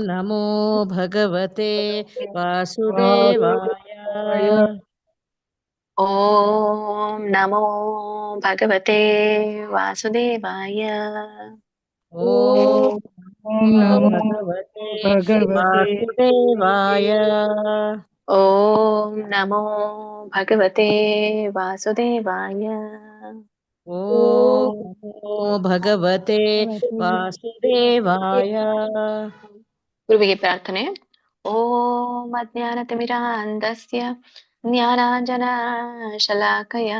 नमो भगवते वासुदेवाय। ॐ नमो भगवते वासुदेवाय। ॐ नमो नमो भगवते भगवते वासुदेवाय। ॐ नमो भगवते वासुदेवाय। ॐ नमो भगवते वासुदेवाय। ಗುರುವಿಗೆ ಪ್ರಾರ್ಥನೆ. ಓಂ ಅಜ್ಞಾನತಿಮಿರಾಂಧಸ್ಯ ಜ್ಞಾನಾಂಜನಶಲಾಕಯ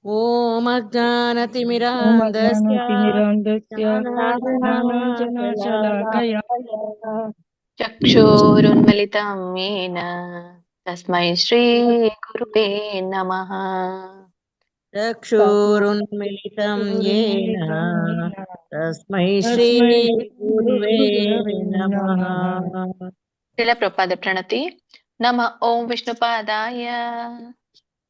ॐ अज्ञानतिमिरान्धस्य ज्ञानाञ्जनशलाकया ಚಕ್ಷುರುನ್ಮಿಲಿತಂ येन ತಸ್ಮೈ ಶ್ರೀ ಗುರುವೇ ನಮಃ. चक्षुरुन्मिलितं येन तस्मै श्रीगुरुवे नमः। ಶಿಲ ಪ್ರಪಾದ ಪ್ರಣತಿ. ನಮ ಓಂ ವಿಷ್ಣುಪಾದಾಯ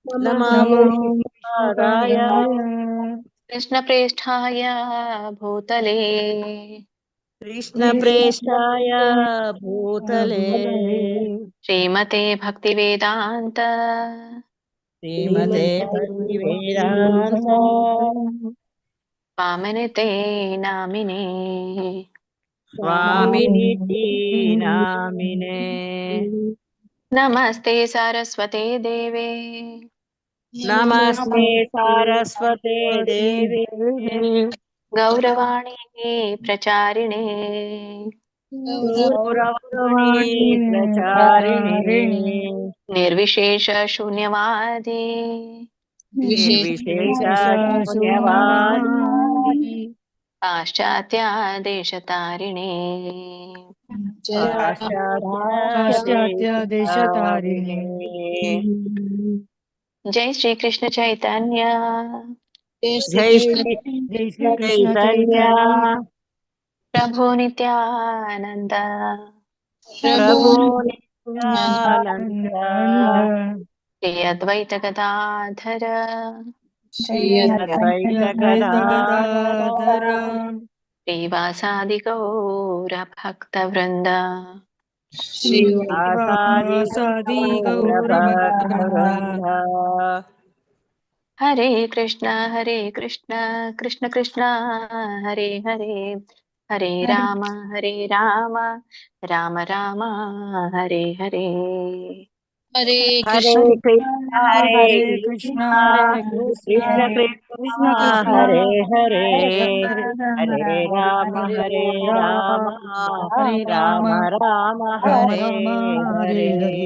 नमो नमो विष्णुपादाय विष्णुपादाय ಕೃಷ್ಣಪ್ರೇಷ್ಠಾಯ ಭೂತಲೇ कृष्णप्रेष्ठाय भूतले ಶ್ರೀಮತೆ ಭಕ್ತಿವೇದಾಂತ श्रीमते भक्तिवेदान्त स्वामिनिते नामिने स्वामिनिति नामिने। नमस्ते सारस्वते देवे नमस्ते सारस्वते देवे गौरवाणी प्रचारिणे गौरवाणी प्रचारिणे निर्विशेष शून्यवादी निर्विशेष शून्यवादी पाश्चात्य देशतारिणे पाश्चात्य देशतारिणे। जय श्री कृष्ण चैतन्य जय श्री जय श्री कृष्ण चैतन्य चैतन्य प्रभु नित्यानंद प्रभु नित्यानंद श्री अद्वैत गदाधर श्री अद्वैत गदाधर श्रीवासादि गौर भक्त वृंद श्रीवासादि गौरभक्तवृन्द। हरे कृष्ण कृष्ण कृष्ण हरे हरे हरे राम राम राम हरे हरे हरे हरे कृष्ण कृष्ण कृष्ण कृष्ण कृष्ण कृष्ण हरे हरे हरे हरे राम राम हरे राम राम राम राम हरे राम हरे हरे। हरे।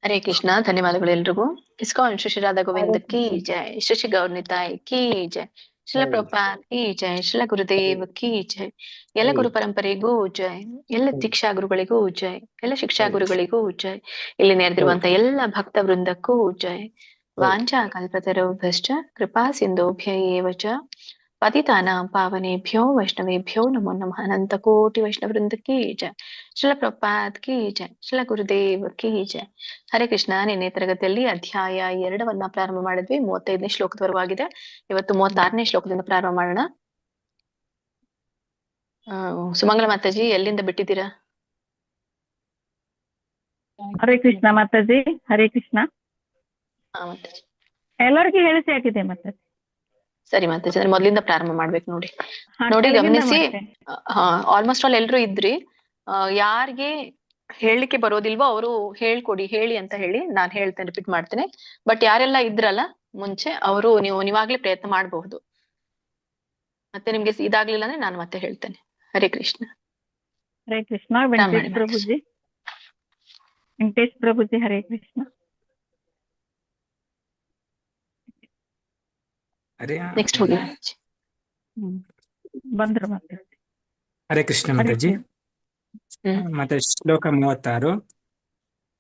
ಹರೇ ಕೃಷ್ಣ. ಧನ್ಯವಾದಗಳು ಎಲ್ರಿಗೂ. ಇಸ್ಕಾನ್ ಶ್ರೀ ರಾಧಾ ಗೋವಿಂದ ಕಿ ಜೈ, ಶ್ರೀ ಗೌರ್ನಿತಾಯ್ ಕಿ ಜೈ, ಶಿಲ ಪ್ರಭುಪಾದ್ ಕಿ ಜೈ, ಶಿಲ ಗುರುದೇವ್ ಕಿ ಜೈ, ಎಲ್ಲ ಗುರು ಪರಂಪರೆಗೂ ಜೈ, ಎಲ್ಲ ದೀಕ್ಷಾ ಗುರುಗಳಿಗೂ ಜೈ, ಎಲ್ಲ ಶಿಕ್ಷಾ ಗುರುಗಳಿಗೂ ಜೈ, ಇಲ್ಲಿ ನೆರೆದಿರುವಂತ ಎಲ್ಲ ಭಕ್ತ ವೃಂದಕ್ಕೂ ಜೈ. ವಾಂಚಾ ಕಲ್ಪತರುಭ್ಯಶ್ಚ ಕೃಪಾ ಸಿಂಧೋಭ್ಯ ಏವ ಚ ಪತಿತಾನಾಂ ಪಾವನೇಭ್ಯೋ ವೈಷ್ಣವೇಭ್ಯೋ ನಮೋ ನಮಃ. ಅನಂತ ಕೋಟಿ ವೈಷ್ಣವ ವೃಂದ ಕಿ ಜೈ, ಶಿಲ ಪ್ರಭುಪಾದ್ ಕಿ ಜೈ, ಶಿಲ ಗುರುದೇವ್ ಕಿ ಜೈ. ಹರೇ ಕೃಷ್ಣ. ನಿನ್ನೆ ತರಗತಿಯಲ್ಲಿ ಅಧ್ಯಾಯ 2 ಪ್ರಾರಂಭ ಮಾಡಿದ್ವಿ. 35ನೇ ಶ್ಲೋಕದವರೆಗೂ ಆಗಿದೆ. ಇವತ್ತು 36ನೇ ಶ್ಲೋಕದಿಂದ ಪ್ರಾರಂಭ ಮಾಡೋಣ. ಸುಮಂಗಲ ಮಾತಾಜಿ, ಎಲ್ಲಿಂದ ಬಿಟ್ಟಿದ್ದೀರಾ? ಹರೇ ಕೃಷ್ಣ ಮಾತಾಜಿ. ಹರೇ ಕೃಷ್ಣ. ಮಾತಾಜಿ ಎಲ್ಲರಿಗೂ ಹೇಳಿಸಿ ಹಾಕಿದೆ ಮಾತಾಜಿ. ಸರಿ ಮಾತಾಜಿ, ಅಂದ್ರೆ ಮೊದಲಿಂದ ಪ್ರಾರಂಭ ಮಾಡ್ಬೇಕು ನೋಡಿ. ಹಾ, ನೋಡಿ ಕೆಳಗಿಂದ ಗಮನಿಸಿ. ಮಾಡ್ತೇನೆ. ಆಲ್ಮೋಸ್ಟ್ ಆಲ್ ಎಲ್ರು ಇದ್ರಿ. ಯಾರಿಗೆ ಹೇಳಲಿಕ್ಕೆ ಬರೋದಿಲ್ವೋ ಅವರು ಹೇಳ್ಕೊಡಿ, ಹೇಳಿ ಅಂತ ಹೇಳಿ ನಾನು ಹೇಳ್ತೇನೆ, ರಿಪೀಟ್ ಮಾಡ್ತೇನೆ. ಬಟ್ ಯಾರೆಲ್ಲ ಇದ್ರಲ್ಲ ಮುಂಚೆ, ಅವರು ನೀವಾಗ್ಲೇ ಪ್ರಯತ್ನ ಮಾಡಬಹುದು. ಮತ್ತೆ ನಿಮ್ಗೆ ಇದಾಗ್ಲಿಲ್ಲ ಅಂದ್ರೆ ನಾನು ಮತ್ತೆ ಹೇಳ್ತೇನೆ. ಹರೇ ಕೃಷ್ಣ. ಹರೇ ಕೃಷ್ಣ. ವೆಂಕಟೇಶ್ ಪ್ರಭುಜಿ. ವೆಂಕಟೇಶ್ ಪ್ರಭುಜಿ ಹರೇ ಕೃಷ್ಣ. ನೆಕ್ಸ್ಟ್ ಹೋಗಿ. ಬಂದ್ರು ಮಾತಾಜಿ. ಹರೇ ಕೃಷ್ಣ ಮಾತಾಜಿ. ಮತ್ತೆ ಶ್ಲೋಕ 36.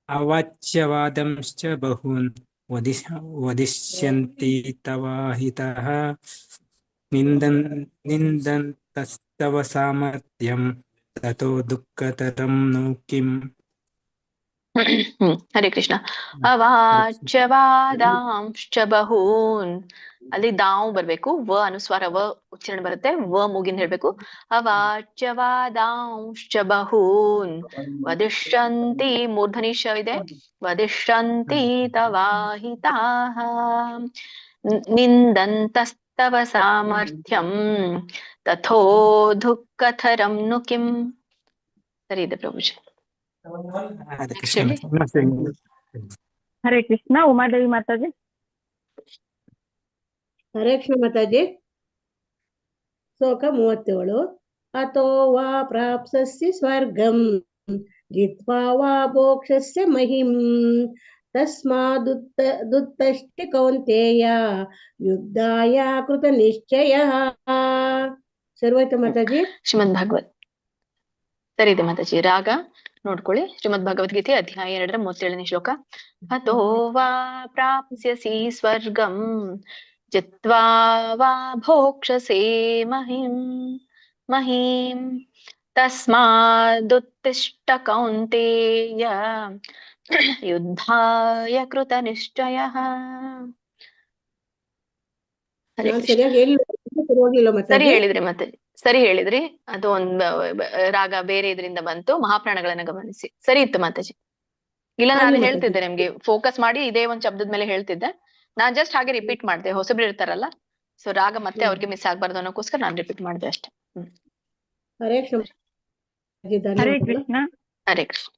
ಅವಾಚ್ಯವಾದಂಶ್ಚ ಬಹೂನ್ ವದಿಷ್ಯಂತಿ ತವಾಹಿತಃ ನಿಂದಂತಸ್ತವ ಸಾಮರ್ಥ್ಯಂ ತತೋ ದುಃಖತರಂ ನು ಕಿಂ. ಹರೇ ಕೃಷ್ಣ. ಅವಾಚ್ಯವಾದಾಂಶ್ಚ ಬಹೂನ್, ಅಲ್ಲಿ ದಾವ್ ಬರ್ಬೇಕು, ವ ಅನುಸ್ವಾರ ವ ಉಚ್ಚಾರಣೆ ಬರುತ್ತೆ, ವ ಮೂಗಿಂದ ಹೇಳ್ಬೇಕು. ಅವಾಚ್ಯವಾದಾಂಶ್ಚ ಬಹೂನ್ ವದಿಷ್ಯಂತಿ, ಮೂರ್ಧನಿ ಶ ಇದೆ, ವದಿಷ್ಯಂತಿ ತವಾಹಿತಾಃ ನಿಂದಂತಸ್ತವ ಸಾಮರ್ಥ್ಯಂ ತಥೋ ದುಃಖತರಂ ನು ಕಿಂ. ಸರಿ ಇದೆ ಪ್ರಭುಜಿ. ಹರೇ Next ಕೃಷ್ಣ ಹೇಳಿ. ಹರೇ ಕೃಷ್ಣ. ಉಮಾದೇವಿ ಮಾತಾಜಿ. ಹರೇ ಕೃಷ್ಣ ಮಾತಾಜಿ. ಶ್ಲೋಕ 37. ಅತೋ ವಾ ಪ್ರಾಪ್ಸ್ಯಸಿ ಸ್ವರ್ಗಂ ಜಿತ್ವಾ ವಾ ಭೋಕ್ಷ್ಯಸ್ಯ ಮಹಿಂ ತಸ್ಮಾದುತ್ತಷ್ಟಿ ಕೌಂತೇಯ ಯುದ್ಧಾಯ ಕೃತ ನಿಶ್ಚಯಃ. ಸರ್ವೈತ ಮಾತಾಜಿ. ಶ್ರೀಮದ್ ಭಾಗವತ್. ಸರಿ ಇದೆ ಮಾತಾಜಿ. ರಾಗ ನೋಡ್ಕೊಳ್ಳಿ. ಶ್ರೀಮದ್ ಭಗವದ್ಗೀತೆ ಅಧ್ಯಾಯ 2 37ನೇ ಶ್ಲೋಕ. ಅತೋ ವಾ ಪ್ರಾಪ್ಸ್ಯಸಿ ಸ್ವರ್ಗಂ ಜಿತ್ವಾ ವಾ ಭೋಕ್ಷ್ಯಸೇ ಮಹೀಂ ತಸ್ಮಾದುತ್ತಿಷ್ಠ ಕೌಂತೇಯ ಯುದ್ಧಾಯ ಕೃತ ನಿಶ್ಚಯಃ. ಹರೇ ನಾನ್ ಕೃಷ್ಣ. ಸರಿಯಾಗಿ ಹೋಗಿಲ್ಲ ಸರಿ ಮಾತಾಜಿ. ಹೇಳಿದ್ರಿ ಮತ್ತೆ, ಸರಿ ಹೇಳಿದ್ರಿ. ಅದು ಒಂದ್ ರಾಗ ಬೇರೆ ಇದರಿಂದ ಬಂತು. ಮಹಾಪ್ರಾಣಗಳನ್ನ ಗಮನಿಸಿ. ಸರಿ ಇತ್ತು ಮಾತಾಜಿ. ಇಲ್ಲ ನಾನು ಆಗ್ಲಿ ಹೇಳ್ತಿದ್ದೆ ಮಾತಾಜಿ. ನಿಮ್ಗೆ, ಫೋಕಸ್ ಮಾಡಿ ಇದೇ ಒಂದ್ ಶಬ್ದದ ಮೇಲೆ ಹೇಳ್ತಿದ್ದೆ. ನಾನ್ ಜಸ್ಟ್ ಹಾಗೆ ರಿಪೀಟ್ ಮಾಡ್ದೆ, ಹೊಸಬ್ರು ಇರ್ತಾರಲ್ಲ, ಸೊ ರಾಗ ಮತ್ತೆ ಅವ್ರಿಗೆ ಮಿಸ್ ಆಗ್ಬಾರ್ದು ಅನ್ನೋಕ್ಕೋಸ್ಕರ ನಾನು ರಿಪೀಟ್ ಮಾಡ್ದೆ ಅಷ್ಟೇ. ಹರೇ ಕೃಷ್ಣ ಮಾತಾಜಿ, ಹರೇ ಧನ್ಯವಾದಗಳು. ಕೃಷ್ಣ. ಹರೇ ಕೃಷ್ಣ.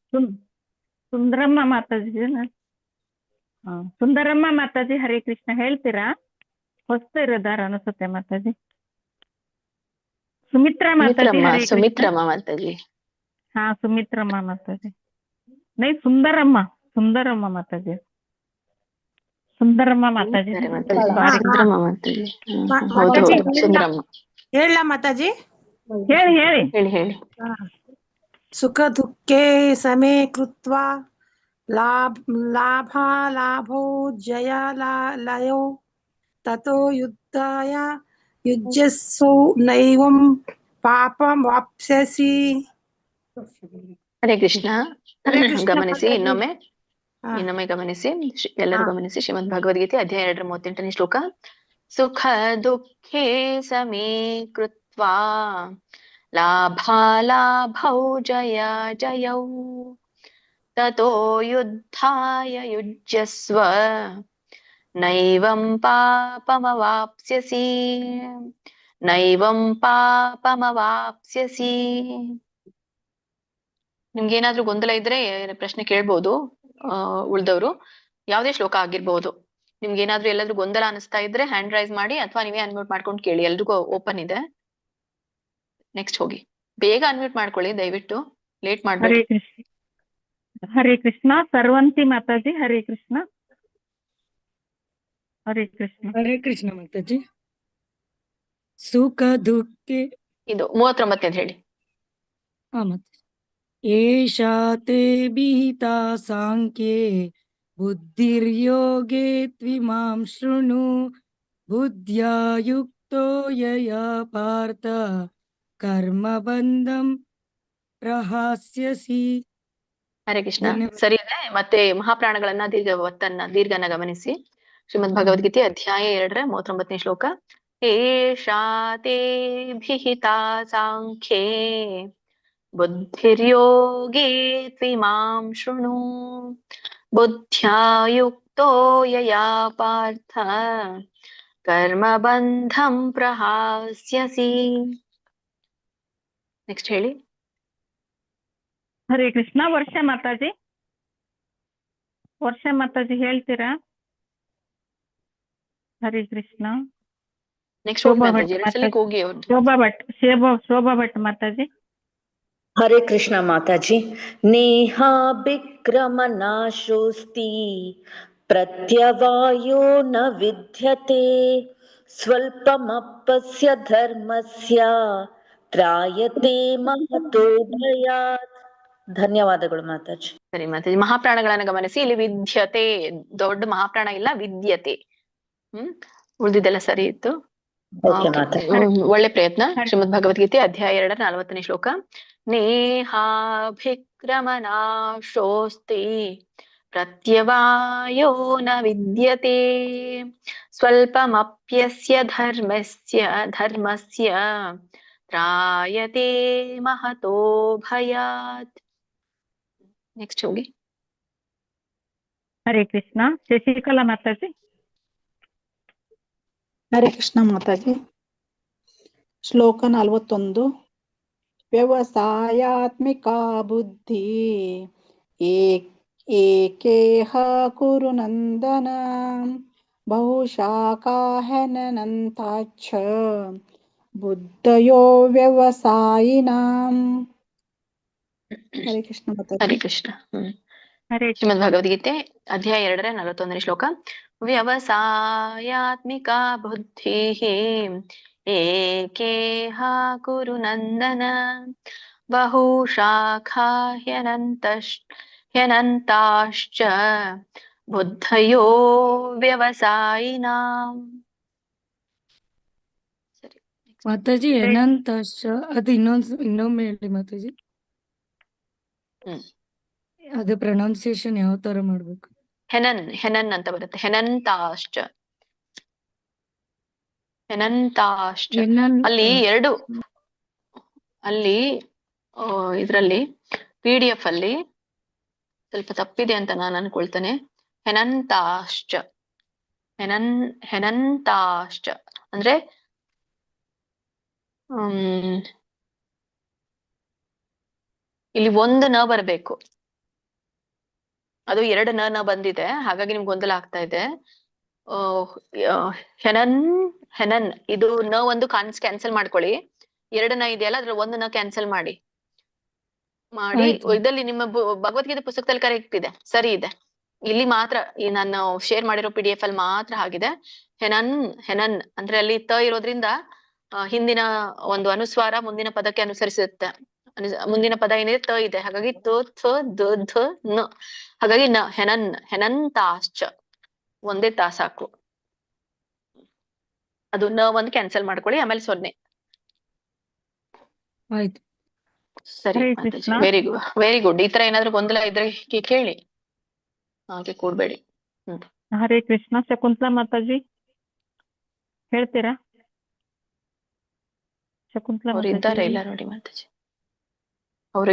ಸುಂದರಮ್ಮ ಮಾತಾಜಿ. ಸುಂದರಮ್ಮ ಮಾತಾಜಿ ಹರೇ ಕೃಷ್ಣ ಹೇಳ್ತೀರಾ? ಹೊಸ್ತು ಇರೋದಾರ ಅನಿಸುತ್ತೆ ಮಾತಾಜಿ. ಸುಮಿತ್ರಾ ಮಾತಾಜಿ ಸುಮಿತ್ರಮ್ಮ, ಹರೇ ಕೃಷ್ಣ. ಸುಮಿತ್ರಮ್ಮ ಮಾತಾಜಿ. ಹಾ ಸುಮಿತ್ರಮ್ಮ ಮಾತಾಜಿ. ನೈ ಸುಂದರಮ್ಮ, ಸುಂದರಮ್ಮ ಮಾತಾಜಿ. ಸುಂದರಮ್ಮ ಮಾತಾಜಿ. ಸರಿ ಮಾತಾಜಿ. ಸಾರಿ. ಸುಂದರಮ್ಮ ಮಾತಾಜಿ. ಹೌದು ಮಾತಾಜಿ ಹೌದು, ಸುಂದರಮ್ಮ. ಹೇಳ ಮಾತಾಜಿ. ಹೇಳಿ ಹೇಳಿ. ಹೇಳಿ ಹೇಳಿ. ಸುಖ ದುಃಖೇ ಸಮೇ ಕೃತ್ವಾ ಲಾಭೋ ಜಯ ಲಯೋ ತಥೋ ಯುದ್ಧಾಯ ಯುಜ್ಯಸ್ಸು ನೈವಂ ಪಾಪಂ ವಾಪ್ಸ್ಯಸಿ. ಹರೇ ಕೃಷ್ಣ. ಹರೇ ಕೃಷ್ಣ ಗಮನಿಸಿ ಮಾತಾಜಿ. ಇನ್ನೊಮ್ಮೆ ಹಾ. ಇನ್ನೊಮ್ಮೆ ಗಮನಿಸಿ, ಎಲ್ಲರೂ ಗಮನಿಸಿ. ಶ್ರೀಮದ್ ಭಗವದ್ಗೀತೆ ಅಧ್ಯಾಯ 2 38ನೇ ಶ್ಲೋಕ. ಸುಖ ದುಃಖೇ ಸಮೇ ಕೃತ್ವಾ ಲಾಭೌ ಜಯ ಜಯೌ ತತೋ ಯುದ್ಧಾಯ ಯುಜ್ಯಸ್ವ ನೈವಂ ಪಾಪಮವಾಪ್ಸ್ಯಸಿ ನಿಮ್ಗೆ ಏನಾದ್ರೂ ಗೊಂದಲ ಇದ್ರೆ ಪ್ರಶ್ನೆ ಕೇಳ್ಬೋದು. ಉಳ್ದವ್ರು ಯಾವ್ದೇ ಶ್ಲೋಕ ಆಗಿರ್ಬೋದು. ನಿಮ್ಗೆ ಏನಾದ್ರೂ ಎಲ್ಲಾದ್ರೂ ಗೊಂದಲ ಅನಿಸ್ತಾ ಇದ್ರೆ ಹ್ಯಾಂಡ್ ರೈಸ್ ಮಾಡಿ, ಅಥವಾ ನೀವೇ ಅನ್ಮ್ಯೂಟ್ ಮಾಡ್ಕೊಂಡು ಕೇಳಿ. ಎಲ್ರಿಗೂ ಓಪನ್ ಇದೆ. ನೆಕ್ಸ್ಟ್ ಹೋಗಿ, ಬೇಗ ಅನ್ಮ್ಯೂಟ್ ಮಾಡ್ಕೊಳ್ಳಿ ದಯವಿಟ್ಟು, ಲೇಟ್ ಮಾಡ್ಬೇಡಿ. ಹರೇ ಕೃಷ್ಣ. ಹರೇ ಕೃಷ್ಣ. ಸರ್ವಂತಿ ಮಾತಾಜಿ ಹರೇ ಕೃಷ್ಣ. ಹರೇ ಕೃಷ್ಣ. ಹರೇ ಕೃಷ್ಣ ಮಾತಾಜಿ. ಸುಖ ದುಃಖೆ ಇದು 39 ಅಂತ ಹೇಳಿ. ಮತ್ತೆ ಏಷಾ ತೇ ವಿಹಿತಾ ಸಾಂಖ್ಯೇ ಬುದ್ಧಿರ್ಯೋಗೇ ತ್ವಿಮಾಂ ಶೃಣು ಬುದ್ಧ್ಯಾ ಯುಕ್ತೋ ಯಯಾ ಪಾರ್ಥ ಕರ್ಮಬಂಧಂ ಪ್ರಹಾಸ್ಯಸಿ. ಹರೇ ಕೃಷ್ಣ. ಧನ್ಯವಾದ. ಸರಿ ಇದೆ. ಮತ್ತೆ ಮಹಾಪ್ರಾಣಗಳನ್ನ ದೀರ್ಘನ ಗಮನಿಸಿ. ಶ್ರೀಮದ್ ಭಗವದ್ಗೀತೆ ಅಧ್ಯಾಯ 2 39ನೇ ಶ್ಲೋಕ. ಏಷಾ ತೇ ವಿಹಿತಾ ಸಾಂಖ್ಯೇ ಬುದ್ಧಿರ್ಯೋಗೇ ತ್ವಿಮಾಂ ಶೃಣು ಬುದ್ಧ್ಯಾ ಯುಕ್ತೋ ಯಯಾ ಪಾರ್ಥ ಕರ್ಮಬಂಧಂ ಪ್ರಹಾಸ್ಯಸಿ. ನೆಕ್ಸ್ಟ್ ಹೇಳಿ. ಹರೇ ಕೃಷ್ಣ. ವರ್ಷ ಮಾತಾಜಿ. ವರ್ಷ ಮಾತಾಜಿ ಹೇಳ್ತೀರಾ? ಹರೇ ಕೃಷ್ಣ. ನೆಕ್ಸ್ಟ್ ಹೋಗಿ ಶೋಭಾ ಮಾತಾಜಿ, ಭಟ್ ಎರಡ್ ಸಲಕ್ಕೆ ಹೋಗಿ ಅವ್ರದ್ದು. ಶೋಭಾ ಭಟ್ ಮಾತಾಜಿ. ಹರೇ ಕೃಷ್ಣ ಮಾತಾಜಿ. ನೇಹಾ ವಿಕ್ರಮನಾಶೋಸ್ತಿ ಪ್ರತ್ಯವಾಯೋ ನ ವಿದ್ಯತೆ ಸ್ವಲ್ಪಮಪ್ಪಸ್ಯ ಧರ್ಮಸ್ಯ ತ್ರಾಯತೆ ಮಹತೋ ಭಯಾತ್. ಧನ್ಯವಾದಗಳು ಮಾತಾಜಿ. ಸರಿ ಮಾತಾಜಿ. ಮಹಾಪ್ರಾಣಗಳನ್ನ ಗಮನಿಸಿ. ಇಲ್ಲಿ ವಿದ್ಯತೆ, ದೊಡ್ಡ ಮಹಾಪ್ರಾಣ ಇಲ್ಲ, ವಿದ್ಯತೆ. ಉಳಿದಿದ್ದೆಲ್ಲ ಸರಿ ಇತ್ತು. ಓಕೆ ಮಾತಾಜಿ. ಒಳ್ಳೆ ಪ್ರಯತ್ನ. ಶ್ರೀಮದ್ ಭಗವದ್ಗೀತೆ ಅಧ್ಯಾಯ 2 40ನೇ ಶ್ಲೋಕ. नेहाभिक्रमनाशोऽस्ति प्रत्यवायो न विद्यते स्वल्पमप्यस्य धर्मस्य त्रायते महतो भयात्. ನೆಕ್ಸ್ಟ್ ಹೋಗಿ. ಹರೇ ಕೃಷ್ಣ. ಶಶಿಕಲಾ ಮಾತಾಜಿ. ಹರೇ ಕೃಷ್ಣ ಮಾತಾಜಿ. ಶ್ಲೋಕ 41. ವ್ಯವಸಾಯಾತ್ಮಿಕಾ ಬುದ್ಧಿ ಏಕೇಹ ಕುರು ನಂದನ ಬಹುಶಾಖಾ ಹನನಂತಾಚ್ಛ ಬುದ್ಧಯೋ ವ್ಯವಸಾಯಿನಾಂ. ಹರೇ ಕೃಷ್ಣ ಮಾತಾಜಿ. ಹರೇ ಕೃಷ್ಣ. ಹರೇ ಶ್ರೀಮದ್ ಭಗವದ್ಗೀತೆ ಅಧ್ಯಾಯ 2 41 ಶ್ಲೋಕ. ವ್ಯವಸಾಯಾತ್ಮಿಕಾ ಬುದ್ಧಿಃ ಏಕೇಹ ಕುರು ನಂದನ ಬಹುಶಾಖಾ ಹ್ಯನಂತಾಶ್ಚ ಬುದ್ಧಯೋ ವ್ಯವಸಾಯಿನಾಂ. ಸರಿ. ಮಾತಾಜಿ ಅನಂತಾಶ್ಚ ಅದು ಇನ್ನೊಮ್ಮೆ ಹೇಳಿ ಮಾತಾಜಿ. ಅದು ಪ್ರೊನೌನ್ಸಿಯೇಷನ್ ಯಾವ ತರ ಮಾಡ್ಬೇಕು? ಹೆನನ್ ಅಂತ ಬರುತ್ತೆ. ಹೆನಂತಾಶ್ಚ ಅಲ್ಲಿ ಎರಡು, ಅಲ್ಲಿ ಇದ್ರಲ್ಲಿ PDF ಅಲ್ಲಿ ಸ್ವಲ್ಪ ತಪ್ಪಿದೆ ಅಂತ ನಾನು ಅನ್ಕೊಳ್ತೇನೆ. ಹೆನಂತಾಶ್ಚ ಅಂದ್ರೆ ಇಲ್ಲಿ ಒಂದು ನ ಬರ್ಬೇಕು, ಅದು ಎರಡು ನ ಬಂದಿದೆ, ಹಾಗಾಗಿ ನಿಮ್ಗೆ ಗೊಂದಲ ಆಗ್ತಾ ಇದೆ. ಹೆನನ್ ಇದು ನ ಒಂದು ಕ್ಯಾನ್ಸಲ್ ಮಾಡ್ಕೊಳ್ಳಿ. ಎರಡು ನ ಇದೆಯಲ್ಲ ಅದ್ರ ಒಂದು ನ ಕ್ಯಾನ್ಸಲ್ ಮಾಡಿ ಇದರಲ್ಲಿ ನಿಮ್ಮ ಭಗವದ್ಗೀತೆ ಪುಸ್ತಕದಲ್ಲಿ ಕರೆಕ್ಟ್ ಇದೆ, ಸರಿ ಇದೆ. ಇಲ್ಲಿ ಮಾತ್ರ ಈ ನಾನು ಶೇರ್ ಮಾಡಿರೋ PDF ಅಲ್ಲಿ ಮಾತ್ರ ಹಾಗಿದೆ. ಹೆನನ್ ಅಂದ್ರೆ ಅಲ್ಲಿ ತ ಇರೋದ್ರಿಂದ ಹಿಂದಿನ ಒಂದು ಅನುಸ್ವಾರ ಮುಂದಿನ ಪದಕ್ಕೆ ಅನುಸರಿಸುತ್ತೆ. ಮುಂದಿನ ಪದ ಏನಿದೆ ತ ಇದೆ, ಹಾಗಾಗಿ ತ ಥ ದ ಧ ನ, ಹಾಗಾಗಿ ನ ಹೆನಂತಾಶ್ಚ ಒಂದೇ ತಾ ಸಾಕು. ಅದು ನ ಒಂದು ಕ್ಯಾನ್ಸಲ್ ಮಾಡ್ಕೊಳ್ಳಿ, ಆಮೇಲೆ 0. ಆಯ್ತು, ಸರಿ ಮಾತಾಜಿ. Very good. ಈ ತರ ಏನಾದ್ರು ಗೊಂದಲ ಇದ್ರೆ ಕೇಳಿ, ಹಾಗೆ ಕೂಡ್ಬೇಡಿ. ಹರೇ ಕೃಷ್ಣ. ಶಕುಂತಲಾ ಮಾತಾಜಿ ಹೇಳ್ತೀರಾ? ಶಕುಂತಲಾ ಅವ್ರು ಮಾತಾಜಿ ಇದ್ದಾರೆ ಇಲ್ಲ ನೋಡಿ ಮಾತಾಜಿ, ಅವ್ರು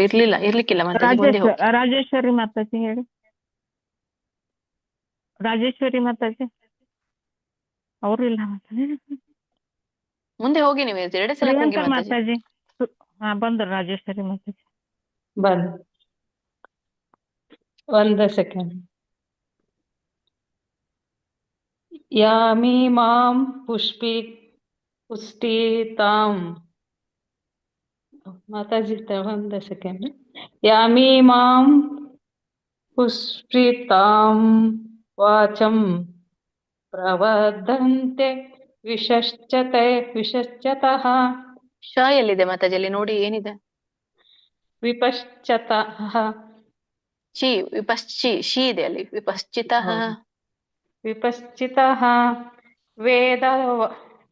ಇರ್ಲಿಕ್ಕಿಲ್ಲ ಮಾತಾಜಿ. ಮುಂದೆ ಹೋಗಿ. ರಾಜೇಶ್ವರಿ ಮಾತಾಜಿ ಹೇಳಿ. ರಾಜೇಶ್ವರಿ ಮಾತಾಜಿ ಅವರು ಇಲ್ಲ ಮಾತಾಜಿ. ಮುಂದೆ ಹೋಗಿ, ನೀವು 2 ಸಲ ಹೋಗಿ ಪ್ರಿಯಾಂಕಾ ಮಾತಾಜಿ. ಹಾ ಬಂದ್ರು ರಾಜೇಶ್ವರಿ ಮಾತಾಜಿ. ಬಂದ್ 1 ಸೆಕೆಂಡ್. ಯಾಮಿ ಮಾಂ ಪುಷ್ಟಿತಾಂ ಮಾತಾಜಿ 1 ಸೆಕೆಂಡ್. ಯಾಮಿ ಮಾಂ ಪುಷ್ಟಿತಾಂ ವಾಚಂ ಪ್ರವದಂತೆ ವಿಶಶ್ಚತಃ. ಶ ಎಲ್ಲಿದೆ ಮಾತಾಜಿ? ಅಲ್ಲಿ ನೋಡಿ ಏನಿದೆ? ವಿಪಶ್ಚತಃ. ಶಿ ಇದೆ ಅಲ್ಲಿ. ವಿಪಶ್ಚಿತಃ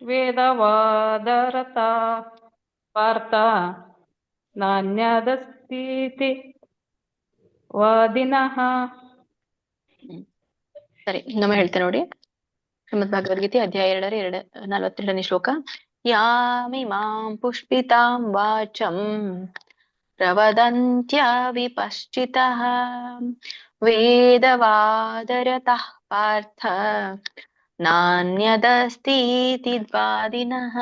ವೇದವಾದರತ ಪಾರ್ಥ ನಾನ್ಯದಸ್ತೀತಿ ವಾದಿನಃ. ಸರಿ, ಇನ್ನೊಮ್ಮೆ ಹೇಳ್ತೇನೆ ನೋಡಿ. ಶ್ರೀಮದ್ ಭಗವದ್ಗೀತೆ ಅಧ್ಯಾಯ 2 42ನೇ ಶ್ಲೋಕ. ಯಾಮಿ ಮಾಂ ಪುಷ್ಪಿತಾಂ ವಾಚಂ ಪ್ರವದಂತ್ಯ ವಿಪಶ್ಚಿತಃ ವೇದವಾದರತಃ ಪಾರ್ಥ ನಾನ್ಯದಸ್ತೀತಿ ವಾದಿನಃ.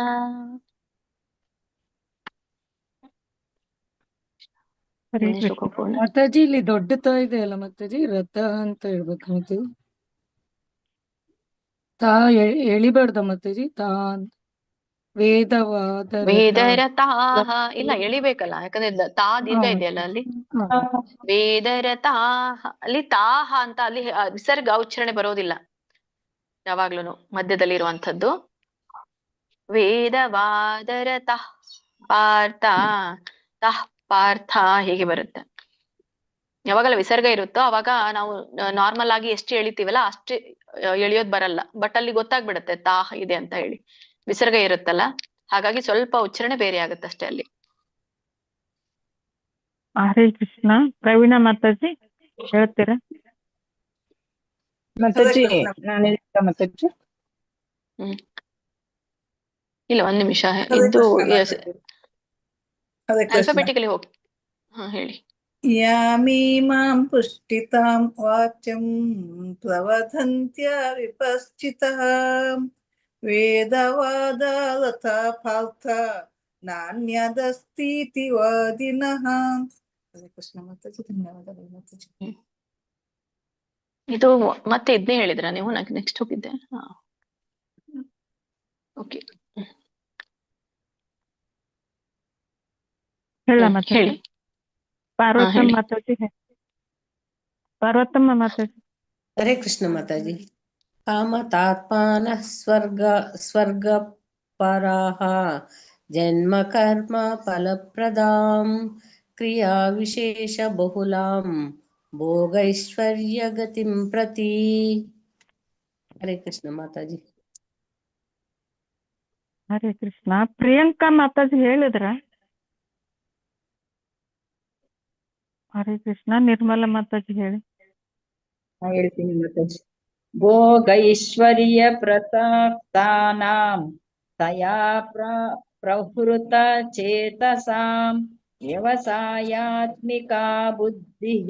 ಮಾತಾಜಿ ಇಲ್ಲಿ ದೊಡ್ಡ ತ ಇದೆ ಅಲ್ಲ ಮಾತಾಜಿ, ರಥ ಅಂತ ಹೇಳ್ಬೇಕು ಮಾತಾಜಿ. ತಾ ಎಳಿಬಾರ್ದ ಮಾತಾಜಿ? ವೇದರತಾಹ ಇಲ್ಲ, ಎಳಿಬೇಕಲ್ಲ, ಯಾಕಂದ್ರೆ ತಾ ದೀರ್ಘ ಇದೆಯಲ್ಲ ಅಲ್ಲಿ. ವೇದರತಾಹ ಅಲ್ಲಿ ತಾಹ ಅಂತ ಅಲ್ಲಿ ವಿಸರ್ಗ ಉಚ್ಚಾರಣೆ ಬರೋದಿಲ್ಲ, ಯಾವಾಗ್ಲೂ ಮಧ್ಯದಲ್ಲಿ ಇರುವಂತದ್ದು. ವೇದವಾದರತಃ ಪಾರ್ಥ ತಃ ಪಾರ್ಥ ಹೀಗೆ ಬರುತ್ತೆ. ಯಾವಾಗಲ್ಲ ವಿಸರ್ಗ ಇರುತ್ತೋ ಅವಾಗ ನಾವು ನಾರ್ಮಲ್ ಆಗಿ ಎಷ್ಟು ಎಳಿತೀವಲ್ಲ ಅಷ್ಟೇ ಎಳಿಯೋದ್ ಬರಲ್ಲ. ಬಟ್ ಅಲ್ಲಿ ಗೊತ್ತಾಗ್ಬಿಡತ್ತೆ ತಾಹ ಇದೆ ಅಂತ ಹೇಳಿ, ವಿಸರ್ಗ ಇರುತ್ತಲ್ಲ, ಹಾಗಾಗಿ ಸ್ವಲ್ಪ ಉಚ್ಚಾರಣೆ ಬೇರೆ ಆಗುತ್ತೆ ಅಷ್ಟೇ ಅಲ್ಲಿ. ಹರೇ ಕೃಷ್ಣ. ಪ್ರವೀಣ ಮಾತಾಜಿ ಹೇಳ್ತೀರಾ? ಮಾತಾಜಿ ನಾನು ಹೇಳ್ತಾ ಮಾತಾಜಿ. ಇಲ್ಲ, ಒಂದ್ ನಿಮಿಷ ಹರೇ ಇದು ಕೃಷ್ಣ ಮಾತಾಜಿ. ಹರೇ ಕೃಷ್ಣ. ಆಲ್ಫಾಬೆಟಿಕಲಿ ಹೋಗಿ. ಹೇಳಿ. ಯಾಮೀಮಾಂ ಪುಷ್ಟಿತಾಂ ವಾಚ್ಯಂ ಪ್ರವದಂತ್ಯ ವಿಪಶ್ಚಿತಃ ವೇದವಾದಾರಥ ಪಾರ್ಥ ನಾಣ್ಯದಸ್ತೀತಿ ವಾದಿನಃ. ಹರೇ ಕೃಷ್ಣ ಮಾತಾಜಿ. ಧನ್ಯವಾದಗಳು ಮಾತಾಜಿ. ಇದು ಮತ್ತೆ ಇದನ್ನೇ ಹೇಳಿದ್ರ ನೀವು? ನೆಕ್ಸ್ಟ್ ಹೋಗಿದ್ದೆ. ಓಕೆ, ಹೇಳ ಹೇಳಿ. ಮಾತಾಜಿ. ಪಾರ್ವತಮ್ಮ ಹೇಳಿ. ಮಾತಾಜಿ. ಪಾರ್ವತಮ್ಮ ಮಾತಾಜಿ. ಹರೇ ಕೃಷ್ಣ ಮಾತಾಜಿ. ಕಾಮತಾತ್ಮಾನಃ ಸ್ವರ್ಗಪರಾಃ ಜನ್ಮ ಕರ್ಮ ಫಲಪ್ರದಾಂ ಕ್ರಿಯಾ ವಿಶೇಷ ಬಹುಲಾಂ ಭೋಗೈಶ್ವರ್ಯ ಗತಿಂ ಪ್ರತಿ. ಹರೇ ಕೃಷ್ಣ ಮಾತಾಜಿ. ಹರೇ ಕೃಷ್ಣ. ಪ್ರಿಯಾಂಕಾ ಮಾತಾಜಿ ಹೇಳಿದ್ರ? ಹರೇ ಕೃಷ್ಣ. ನಿರ್ಮಲಾ ಮಾತಾಜಿ ಹೇಳಿ. ಹೇಳ್ತೀನಿ ಮಾತಾಜಿ. ಭೋಗೈಶ್ವರ್ಯ ಪ್ರಸಕ್ತಾನಾಂ ತಯಾ ಪ್ರಹೃತ ಚೇತಸಾಂ ವ್ಯವಸಾಯಾತ್ಮಿಕಾ ಬುದ್ಧಿಃ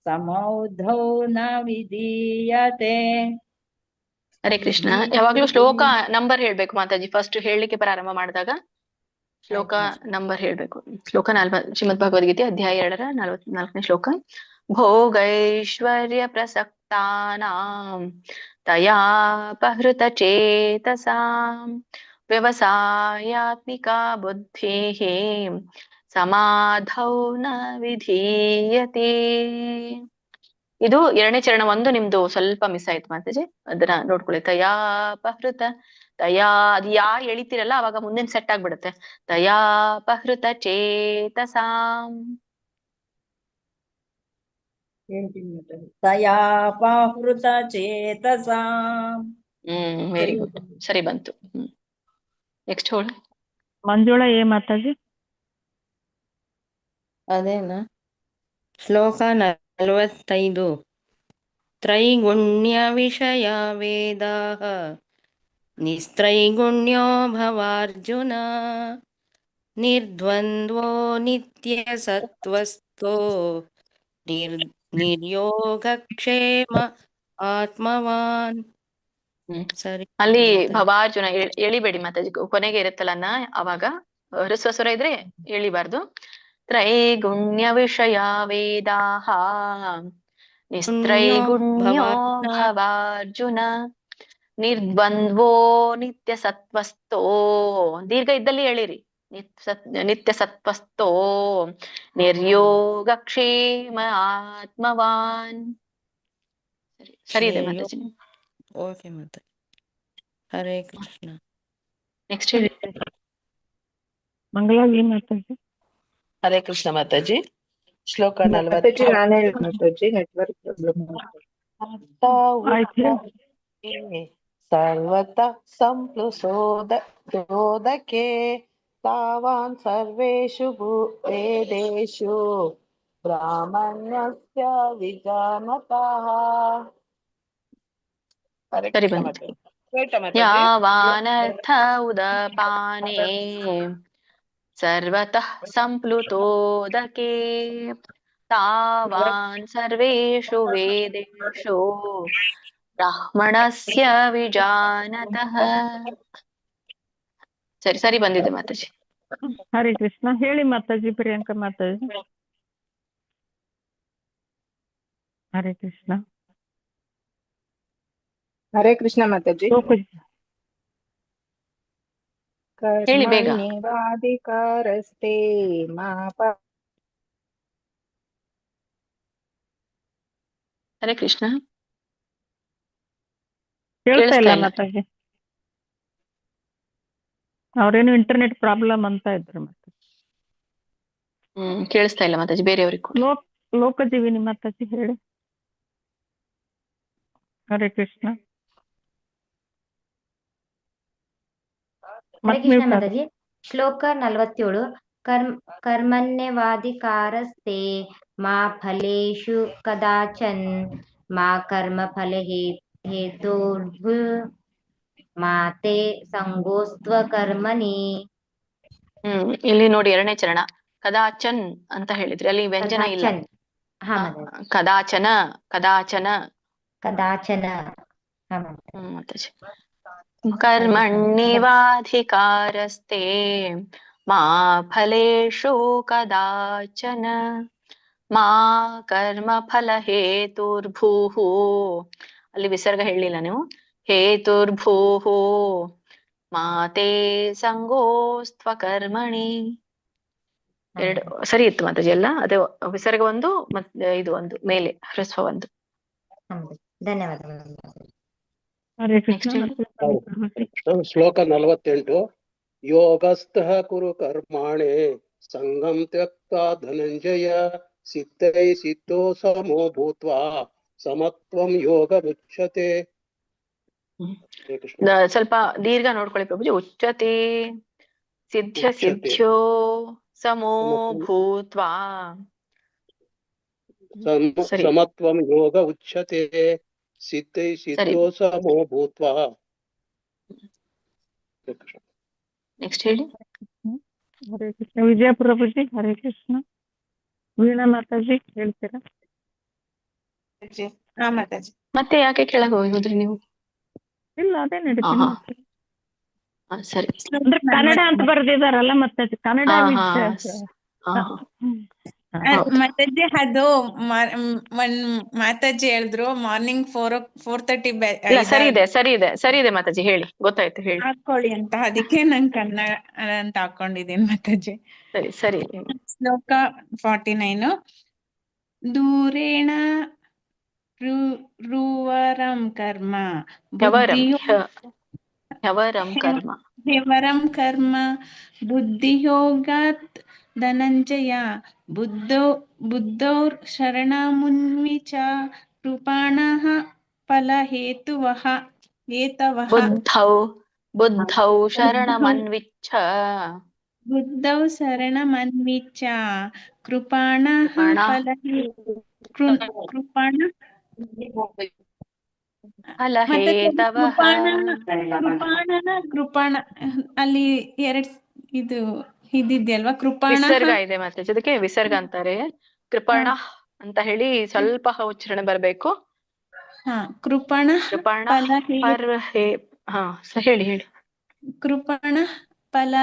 ಸಮೌಧೌ ನ ವಿಧೀಯತೆ. ಹರೇ ಕೃಷ್ಣ. ಯಾವಾಗ್ಲೂ ಶ್ಲೋಕ ನಂಬರ್ ಹೇಳ್ಬೇಕು ಮಾತಾಜಿ. ಫಸ್ಟ್ ಹೇಳಲಿಕ್ಕೆ ಪ್ರಾರಂಭ ಮಾಡಿದಾಗ ಶ್ಲೋಕ ನಂಬರ್ ಹೇಳ್ಬೇಕು. ಶ್ಲೋಕ ಶ್ರೀಮದ್ ಭಗವದ್ಗೀತೆ ಅಧ್ಯಾಯ 2 ರ 44ನೇ ಶ್ಲೋಕ. ಭೋಗೈಶ್ವರ್ಯ ಪ್ರಸಕ್ತಾನಾಂ ತಯಾಪಹೃತ ಚೇತಸಾಂ ವ್ಯವಸಾಯಾತ್ಮಿಕಾ ಬುದ್ಧಿಃ ಸಮಾಧೌ ನ ವಿಧೀಯತೆ. ಇದು 2ನೇ ಚರಣ. ಒಂದು ನಿಮ್ದು ಸ್ವಲ್ಪ ಮಿಸ್ ಆಯ್ತು ಮಾತಾಜಿ, ಅದನ್ನ ನೋಡ್ಕೊಳ್ಳಿ. ತಯಾಪಹೃತ, ತಯಾ ಅದು ಯಾ ಎಳಿತೀರಲ್ಲ ಅವಾಗ ಮುಂದಿನ ಸೆಟ್ ಆಗ್ಬಿಡುತ್ತೆ. ತಯಾಪಹೃತ ಚೇತಸಾಂ. ಹೇಳ್ತೀನಿ ಮಾತಾಜಿ. ತಯಾಪಹೃತ ಚೇತಸಾಂ. ವೆರಿ ಗುಡ್, ಸರಿ ಬಂತು. ನೆಕ್ಸ್ಟ್ ಹೋಳಿ. ಮಂಜುಳಾ ಏ ಮಾತಾಜಿ. ಅದೇನಾ ಶ್ಲೋಕ 45. ತ್ರೈಗುಣ್ಯ ವಿಷಯ ವೇದಾಃ ನಿಸ್ತ್ರೈಗುಣ್ಯೋ ಭವಾರ್ಜುನ ನಿರ್ದ್ವಂದ್ವೋ ನಿತ್ಯ ಸತ್ವಸ್ಥೋ ನಿರ್ಯೋಗಕ್ಷೇಮ ಆತ್ಮವಾನ್. ಸರಿ. ಅಲ್ಲಿ ಭವಾರ್ಜುನ ಎಳಿಬೇಡಿ ಮಾತಾಜಿ, ಕೊನೆಗೆ ಇರುತ್ತಲ್ಲ ಅವಾಗ ಹ್ರಸ್ವ ಸ್ವರ ಇದ್ರೆ ಎಳಿಬಾರ್ದು. ತ್ರೈಗುಣ್ಯ ವಿಷಯ ವೇದಾಃ ನಿಸ್ತ್ರೈಗುಣ್ಯೋ ಭವಾರ್ಜುನ ನಿರ್ದ್ವಂದ್ವೋ ನಿತ್ಯ ಸತ್ವಸ್ಥೋ. ದೀರ್ಘ ಇದ್ದಲ್ಲಿ ಹೇಳಿರಿ. ನಿತ್ಯ ಸತ್ವಸ್ಥೋ ನಿರ್ಯೋಗಕ್ಷೇಮ ಆತ್ಮವಾನ್. ಸರಿ ಇದೆ ಮಾತಾಜಿ. ಓಕೆ ಮಾತಾಜಿ. ಹರೇ ಕೃಷ್ಣ. ನೆಕ್ಸ್ಟ್ ಹೇಳಿ. ಮಂಗಳಾ ಏ ಮಾತಾಜಿ. ಹರೇ ಕೃಷ್ಣ ಮಾತಾಜಿ. ಶ್ಲೋಕ 40. ಮಾತಾಜಿ ನಾನು ಹೇಳ್ತೀನಿ ಮಾತಾಜಿ. Network problem. ಸರ್ವತಃ ಸಂಪ್ಲುಸೋದಕೆ ತಾವಾನ್ ಸರ್ವೇಷು ವೇದೇಷು ಬ್ರಾಹ್ಮಣ್ಯಸ್ಯ ವಿಜಾನತಃ. ಸರಿ ಬಂತು. ಯಾವಾನರ್ಥ ಉದಪಾನೆ ಸರ್ವತಃ ಸಂಪ್ಲುತೋದಕೆ ತಾವಾನ್ ಸರ್ವೇಷು ವೇದೇಷು ಬ್ರಾಹ್ಮಣಸ್ಯ ವಿಜಾನತಃ. ಸರಿ ಸರಿ ಬಂದಿದೆ ಮಾತಾಜಿ. ಹರೇ ಕೃಷ್ಣ. ಹೇಳಿ ಮಾತಾಜಿ. ಪ್ರಿಯಾಂಕಾ ಮಾತಾಜಿ. ಹರೇ ಕೃಷ್ಣ. ಹರೇ ಕೃಷ್ಣ ಮಾತಾಜಿ. ಹೇಳಿ ಬೇಗ. ಕರ್ಮಣ್ಯೇವಾಧಿಕಾರಸ್ತೆ ಮಾ ಹರೇ ಕೃಷ್ಣ. ಕೇಳ್ತಾ ಇಲ್ಲ ಮಾತಾಜಿ. ಅವ್ರೇನು ಇಂಟರ್ನೆಟ್ ಪ್ರಾಬ್ಲಮ್ ಅಂತ ಇದ್ರು ಮತ್ತೆ. ಕೇಳಿಸ್ತಾ ಇಲ್ಲ ಮಾತಾಜಿ. ಬೇರೆಯವ್ರಿಗೆ ಲೋಕಜೀವಿನಿ ಮಾತಾಜಿ ಹೇಳಿ. ಹರೇ ಕೃಷ್ಣ. ಹರೇ ಕೃಷ್ಣ ಮಾತಾಜಿ. ಶ್ಲೋಕ 47. कर्मण्येवाधिकारस्ते मा फलेषु कदाचन मा कर्मफले हेतुर्भुः मा ते संगोऽस्त्व कर्मणि. ಇಲ್ಲಿ ನೋಡಿ ಎರಡನೇ ಚರಣ ಕದಾಚನ್ ಅಂತ ಹೇಳಿದ್ರಿ, ಅಲ್ಲಿ ವ್ಯಂಜನ ಇಲ್ಲ. ಕದಾಚನ್. ಹಾ ಮಾತಾಜಿ. ಕದಾಚನ ಕದಾಚನ ಕದಾಚನ. ಹಾ ಮಾತಾಜಿ. ಮಾತಾಜಿ ಕರ್ಮಣ್ಯೇವಾಧಿಕಾರಸ್ತೆ ಮಾ ಫಲೇಷು ಕದಾಚನ ಮಾ ಕರ್ಮ ಫಲ ಹೇತುರ್ಭೂಃ. ಅಲ್ಲಿ ವಿಸರ್ಗ ಹೇಳಿಲ್ಲ ನೀವು. ಹೇತುರ್ಭೂಃ ಮಾತೇ ಸಂಗೋಸ್ತ್ವ ಕರ್ಮಣಿ. ಎರಡು ಸರಿ ಇತ್ತು ಮಾತಾಜಿ ಎಲ್ಲ. ಅದೇ ವಿಸರ್ಗ ಒಂದು ಮತ್ತೆ ಇದು ಒಂದು ಮೇಲೆ ಹ್ರಸ್ವ ಒಂದು. ಧನ್ಯವಾದಗಳು. ಶ್ಲೋಕ 48. ಯೋಗಸ್ಥಃ ಕುರು ಕರ್ಮಾಣೆ ಸಂಗಂ ತ್ಯಕ್ತಾ ಧನಂಜಯ ಸಿದ್ಧೈ ಸಿದ್ಧೋ ಸಮೋ ಭೂತ್ವಾ ಸಮತ್ವಂ ಯೋಗ ಮುಚ್ಯತೆ. ಸ್ವಲ್ಪ ದೀರ್ಘ ನೋಡ್ಕೊಳ್ಳಿ ಪ್ರಭುಜಿ. ಉಚ್ಯತೆ ಸಿದ್ಧ ಸಿದ್ಧ್ಯೋ ಸಮೋ ಭೂತ್ವಾ. ಸಮತ್ವಂ ಯೋಗ ಉಚ್ಯತೆ ಸಿದ್ಧೈ ಸಿದ್ಧೋ ಸಮೋ ಭೂತ್ವಾ. ನೆಕ್ಸ್ಟ್ ಹೇಳಿ. ಹರೇ ಕೃಷ್ಣ. ವಿಜಯ ಪ್ರಭುಜಿ ಹರೇ ಕೃಷ್ಣ. ವೀಣಾ ಮಾತಾಜಿ ಹೇಳ್ತೀರಾ? ಮತ್ತೆ ಯಾಕೆ ಕೆಳಗೆ ಹೋಗುದ್ರಿ ನೀವು? ಇಲ್ಲ ಅದೇ ನಡೀತೀನಿ. ಸರಿ. ಅಂದ್ರೆ ಕನ್ನಡ ಅಂತ ಬರ್ದಿದಾರಲ್ಲ ಮತ್ತೆ ಕನ್ನಡ ಮಾತಾಜಿ ಅದು ಮಾತಾಜಿ ಹೇಳಿದ್ರು ಮಾರ್ನಿಂಗ್ 4:30 ಸರಿ ಇದೆ ಮಾತಾಜಿ ಹೇಳಿ. ಗೊತ್ತಾಯ್ತು ಹೇಳಿ. ಹಾಕೊಳ್ಳಿ ಅಂತ, ಅದಕ್ಕೆ ನಾನು ಕನ್ನಡ ಅಂತ ಹಾಕೊಂಡಿದ್ದೀನಿ ಮಾತಾಜಿ. ಸರಿ. ಶ್ಲೋಕ 49. ದೂರೇಣ ರೂವರಂ ಕರ್ಮ ಯವರಂ ಕರ್ಮ ಬುದ್ಧಿಯೋಗಾತ್ ಧನಂಜಯ ಬುದ್ಧೌರ್ ಶರಣಮುನ್ವಿಚ ಕೃಪಾಣಃ ಫಲಹೇತುವಃ ಏತವಃ. ಬುದ್ಧೌ ಶರಣಮನ್ವಿಚ್ಛ ಕೃಪಾಣಃ ಕೃಪಾಣ ಅಲ್ಲಿ ಇದು ಇದಿದೆಯಲ್ವಾ ಕೃಪಾಣ. ವಿಸರ್ಗ ಇದೆ ಮತ್ತೆ ಅದಕ್ಕೆ ವಿಸರ್ಗ ಅಂತಾರೆ. ಕೃಪಣ ಅಂತ ಹೇಳಿ ಸ್ವಲ್ಪ ಉಚ್ಚಾರಣೆ ಬರ್ಬೇಕು. ಕೃಪಣ ಹೇಳಿ. ಕೃಪಣ ಫಲ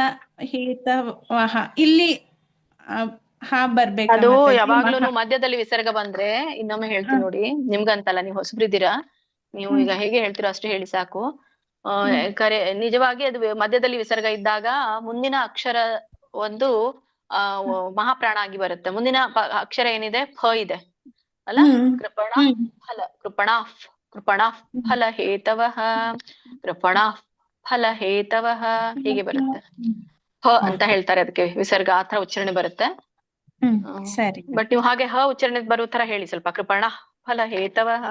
ಹೇತವಃ. ಇಲ್ಲಿ ಬರ್ಬೇಕು. ಅದು ಯಾವಾಗ್ಲೂ ಮಧ್ಯದಲ್ಲಿ ವಿಸರ್ಗ ಬಂದ್ರೆ ಇನ್ನೊಮ್ಮೆ ಹೇಳ್ತೀನಿ ನೋಡಿ. ನಿಮ್ಗಂತಲ್ಲ, ನೀವು ಹೊಸಬ್ರಿದ್ದೀರಾ, ನೀವು ಈಗ ಹೇಗೆ ಹೇಳ್ತೀರೋ ಅಷ್ಟು ಹೇಳಿ ಸಾಕು. ನಿಜವಾಗಿ ಅದು ಮಧ್ಯದಲ್ಲಿ ವಿಸರ್ಗ ಇದ್ದಾಗ ಮುಂದಿನ ಅಕ್ಷರ ಒಂದು ಮಹಾಪ್ರಾಣ ಆಗಿ ಬರುತ್ತೆ. ಮುಂದಿನ ಅಕ್ಷರ ಏನಿದೆ ಫ ಇದೆ ಅಲ್ಲ. ಕೃಪಣ ಫಲ ಹೇತವಃ ಫಲ ಹೇತವಃ ಹೀಗೆ ಬರುತ್ತೆ. ಹ ಅಂತ ಹೇಳ್ತಾರೆ ಅದಕ್ಕೆ ವಿಸರ್ಗ. ಆ ತರ ಉಚ್ಚಾರಣೆ ಬರುತ್ತೆ. ಬಟ್ ನೀವು ಹಾಗೆ ಹ ಉಚ್ಚಾರಣೆ ಬರೋ ತರ ಹೇಳಿ ಸ್ವಲ್ಪ. ಕೃಪಣ ಫಲ ಹೇತವಃ.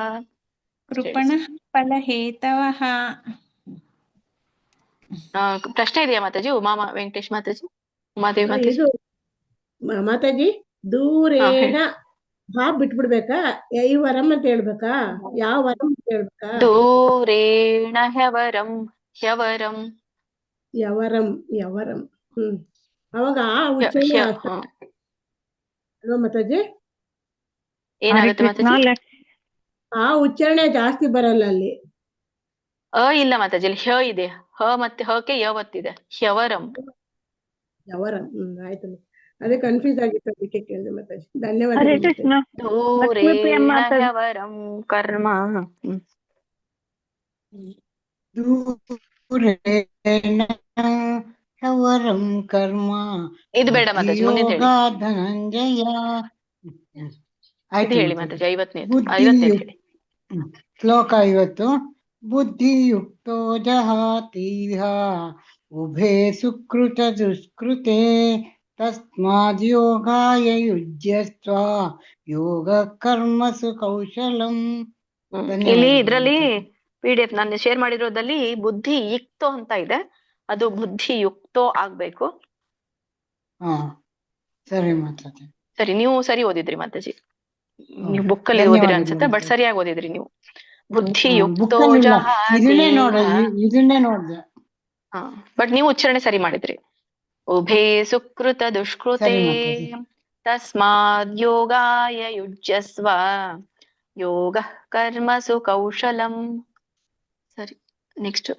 ಪ್ರಶ್ನೆ ಇದೆಯಾ ಮಾತಾಜಿ? ಉಮಾ ವೆಂಕಟೇಶ್ ಮಾತಾಜಿ, ಉಮಾದೇವಿ ಮಾತಾಜಿ. ಮಾತಾಜಿ ದೂರೇಣ ಹಾ ಬಿಟ್ಬಿಡ್ಬೇಕಾ? ಐವರಂ ಅಂತ ಹೇಳ್ಬೇಕಾ? ಯಾವ ವರಂ ಅಂತ ಹೇಳ್ಬೇಕಾ? ದೂರೇಣ ಹ್ಯವರಂ ಅವಾಗ ಆ ಉಚ್ಚಾರಣೆ ಅಲ್ವಾ ಮಾತಾಜಿ? ಏನಾಗುತ್ತೆ ಮಾತಾಜಿ? ಆ ಉಚ್ಚಾರಣೆ ಜಾಸ್ತಿ ಬರಲ್ಲ ಅಲ್ಲಿ. ಇಲ್ಲ ಮಾತಾಜಿ, ಅಲ್ಲಿ ಹ ಇದೆ. ಹ ಮತ್ತೆ ಹಕ್ಕೆ ಯವತ್ತಿದೆ. ಹ್ಯವರಂ. ಆಯ್ತು. ಅದೇ ಕನ್ಫ್ಯೂಸ್ ಆಗಿತ್ತು, ಅದಕ್ಕೆ ಕೇಳಿದೆ ಮಾತಾಜಿ. ಧನ್ಯವಾದ. ಹ್ಯವರಂ ಕರ್ಮ. ಹವರಂ ಕರ್ಮ ಇದು ಬೇಡ ಮಾತಾಜಿ, ಮುಂದೆ ಹೇಳಿ. ಧನಂಜಯ. ಇದು ಹೇಳಿ ಮಾತಾಜಿ. 50ನೇ ಹೇಳಿ. ಶ್ಲೋಕ 50. ಬುದ್ಧಿಯುಕ್ತೋ ಜಹಾತೀಹ ಉಭೇ ಸುಕೃತ ದುಷ್ಕೃತೆ ತಸ್ಮಾದ್ ಯೋಗಾಯ ಯುಜ್ಯಸ್ವ ಯೋಗ ಕರ್ಮಸು ಕೌಶಲಂ. ಇಲ್ಲಿ ಇದ್ರಲ್ಲಿ PDF ನಾನು ಶೇರ್ ಮಾಡಿರೋದಲ್ಲಿ ಬುದ್ಧಿ ಯುಕ್ತೋ ಅಂತ ಇದೆ. ಅದು ಬುದ್ಧಿ ಯುಕ್ತೋ ಆಗ್ಬೇಕು. ಸರಿ ಮಾತಾಜಿ. ಸರಿ, ನೀವು ಸರಿ ಓದಿದ್ರಿ ಮಾತಾಜಿ. ನೀವು ಬುಕ್ ಅಲ್ಲಿ ಧನ್ಯವಾದಗಳು ಓದಿರಿ ಅನ್ಸುತ್ತೆ, ಬಟ್ ಮಾತಾಜಿ. ಸರಿಯಾಗಿ ಓದಿದ್ರಿ ನೀವು. ಬುದ್ಧಿಯುಕ್ತೋ ಬುಕ್ಕಲ್ಲಿಲ್ಲ, ಇದನ್ನೇ ಜಹಾತಿ. ಇದನ್ನೇ ನೋಡ್ದೆ. ಹಾ, ಬಟ್ ನೀವು ಉಚ್ಚಾರಣೆ ಸರಿ ಮಾಡಿದ್ರಿ. ಉಭೇ ಸುಕೃತ ದುಷ್ಕೃತೆ ಸರಿ ಮಾತಾಜಿ. ತಸ್ಮಾದ್ ಯೋಗಾಯ ಯುಜ್ಯಸ್ವ ಯೋಗ ಕರ್ಮಸು ಕೌಶಲಂ. ಸರಿ, ನೆಕ್ಸ್ಟ್.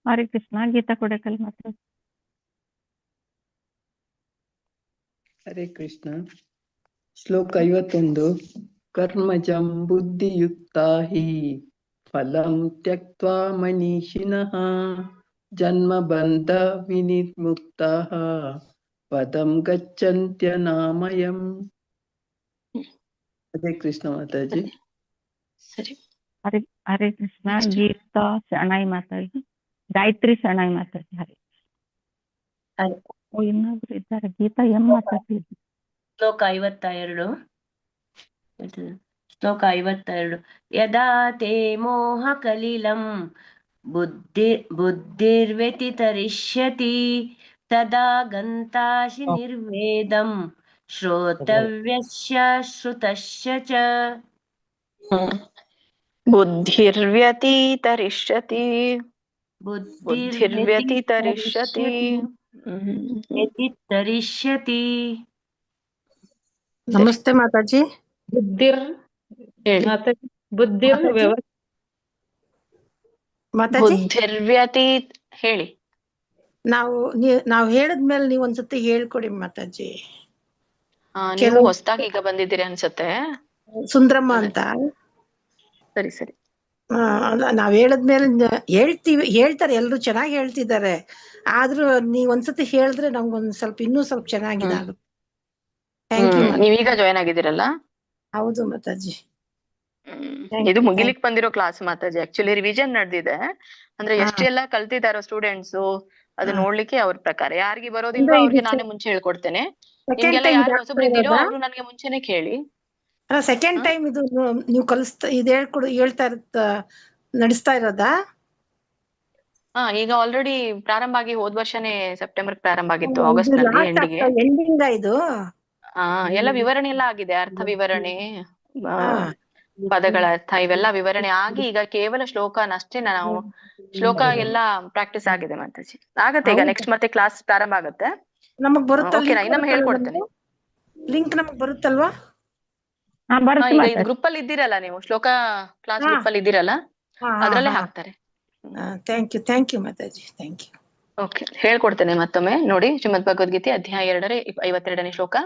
ಹರೇ ಕೃಷ್ಣ. ಗೀತಾ ಕೊಡಕಲ್ ಮಾತಾಡಿ. ಹರೇ ಕೃಷ್ಣ. ಶ್ಲೋಕ 51. ಕರ್ಮಜಂ ಬುದ್ಧಿಯುಕ್ತಾ ಹಿ ಫಲಂ ತ್ಯಕ್ತ್ವಾ ಮನೀಷಿಣಃ ಜನ್ಮ ಬಂಧ ವಿನಿರ್ಮುಕ್ತಾಃ ಪದಂ ಗಚ್ಚಂತ್ಯನಾಮಯಂ. ಹರೇ ಕೃಷ್ಣ ಮಾತಾಜಿ. ಸರಿ, ಹರೇ ಕೃಷ್ಣ. ಗೀತಾ ಶರಣಾಯಿ ಮಾತಾಡಿ. ಗಾಯತ್ರಿ ಶರಣಾಯಿ ಮಾತಾಡಿ. ಹರೇ ಇನ್ನೊಬ್ರು ಇದ್ದಾರೆ, ಗೀತಾ ಎಂ ಮಾತಾಡ್ತಿದ್ರು. ಶ್ಲೋಕ 52. ಶ್ಲೋಕ 52. ಯದಾ ತೇ ಮೋಹ ಕಲಿಲಂ ಬುದ್ಧಿರ್ವ್ಯತಿತರಿಷ್ಯತಿ ತದಾ ಗಂತಾಸಿ ನಿರ್ವೇದಂ ಶ್ರೋತವ್ಯಸ್ಯ ಶ್ರುತಸ್ಯ ಚ. ಬುದ್ಧಿರ್ವ್ಯತಿತರಿಷ್ಯತಿ. ಬುದ್ಧಿರ್ವ್ಯತಿತರಿಷ್ಯತಿ. ವ್ಯತಿತರಿಷ್ಯತಿ. ನಮಸ್ತೆ ಮಾತಾಜಿ. ಮಾತಾಜಿ, ಬುದ್ಧಿರ್ವ್ಯತಿ ಹೇಳಿ. ನಾವು ಹೇಳಿದ್ಮೇಲೆ ನೀವು ಒಂದ್ಸತಿ ಹೇಳ್ಕೊಡಿ ಮಾತಾಜಿ. ನೀವು ಹೊಸದಾಗಿ ಈಗ ಬಂದಿದ್ದೀರಿ ಅನ್ಸುತ್ತೆ. ಸುಂದ್ರಮ್ಮ ಅಂತ. ಸರಿ ಸರಿ. ನಾವ್ ಹೇಳಿದ್ಮೇಲೆ ಹೇಳ್ತಾರೆ, ಎಲ್ರು ಚೆನ್ನಾಗಿ ಹೇಳ್ತಿದ್ದಾರೆ. ಆದ್ರೂ ನೀವ್ ಒಂದ್ಸತಿ ಹೇಳಿದ್ರೆ ನಮ್ಗೊಂದ್ ಸ್ವಲ್ಪ ಇನ್ನೂ ಸ್ವಲ್ಪ ಚೆನ್ನಾಗಿದಾಗುತ್ತೆ. Thank you. ನೀವೀಗ ಜಾಯ್ನ್ ಆಗಿದ್ದೀರಲ್ಲ? ಹೌದು ಮಾತಾಜಿ. ಇದು ಮುಗಿಲಿಕ್ ಬಂದಿರೋ ಕ್ಲಾಸ್ ಮಾತಾಜಿ. ಆಕ್ಚುಲಿ ರಿವಿಷನ್ ನಡೆದಿದೆ, ಅಂದ್ರೆ ಎಷ್ಟೆಲ್ಲ ಕಲ್ತಿದಾರೋ ಸ್ಟೂಡೆಂಟ್ಸ್ ಅದು ನೋಡ್ಲಿಕ್ಕೆ ಅವ್ರ ಪ್ರಕಾರ. ಯಾರಿಗೆ ಬರೋದಿಲ್ವೋ ಅವ್ರಿಗೆ ನಾನೇ ಮುಂಚೆ ಹೇಳ್ಕೊಡ್ತೇನೆ. ನಿಮ್ಗೆಲ್ಲ ಯಾರು ಹೊಸಬ್ರಿದ್ದೀರೋ ಅವ್ರು ನನಗೆ ಮುಂಚೆನೆ ಕೇಳಿ. ಸೆಕೆಂಡ್ ಟೈಮ್ ಇದು ನೀವು ಇದು ಹೇಳ್ತಾ ನಡೆಸ್ತಾ ಇರೋದಾ? ಈಗ ಆಲ್ರೆಡಿ ಪ್ರಾರಂಭ ಆಗಿ ಹೋದ್ ವರ್ಷನೇ ಸೆಪ್ಟೆಂಬರ್ ಪ್ರಾರಂಭ ಆಗಿತ್ತು, ಆಗಸ್ಟ್ ನಲ್ಲಿ ಎಂಡಿಗೆ. ಎಂಡಿಂಗ್ ಇದು. ಎಲ್ಲ ವಿವರಣೆ ಎಲ್ಲ ಆಗಿದೆ, ಅರ್ಥ ವಿವರಣೆ, ಪದಗಳ ಅರ್ಥ ಇವೆಲ್ಲ ವಿವರಣೆ ಆಗಿ ಈಗ ಕೇವಲ ಶ್ಲೋಕನಷ್ಟೇ ನಾವು ಶ್ಲೋಕ ಎಲ್ಲ ಪ್ರಾಕ್ಟೀಸ್ ಆಗಿದೆ ಮಾತಾಜಿ. ಆಗತ್ತೆ ಈಗ ನೆಕ್ಸ್ಟ್ ಮತ್ತೆ ಕ್ಲಾಸ್ ಪ್ರಾರಂಭ ಆಗತ್ತೆ. ನಮಗ್ ಬರುತ್ತಲ್ಲ ಇನ್ನೊಮ್ಮೆ ಹೇಳ್ಕೊಡ್ತೇನೆ. ಲಿಂಕ್ ನಮಗ್ ಬರುತ್ತಲ್ವಾ? ಈಗ ಇದು ಗ್ರೂಪ್ ಅಲ್ಲಿ ಇದ್ದೀರಲ್ಲ ನೀವು, ಶ್ಲೋಕ ಕ್ಲಾಸ್ ಗ್ರೂಪ್ ಅಲ್ಲಿ ಇದ್ದೀರಲ್ಲ, ಅದ್ರಲ್ಲೇ ಹಾಕ್ತಾರೆ. ಥ್ಯಾಂಕ್ ಯು ಮಾತಾಜಿ. Thank you. ಓಕೆ, ಹೇಳ್ಕೊಡ್ತೇನೆ ಮತ್ತೊಮ್ಮೆ. ನೋಡಿ, ಶ್ರೀಮದ್ ಭಗವದ್ಗೀತೆ ಅಧ್ಯಾಯ 2 52ನೇ ಶ್ಲೋಕ.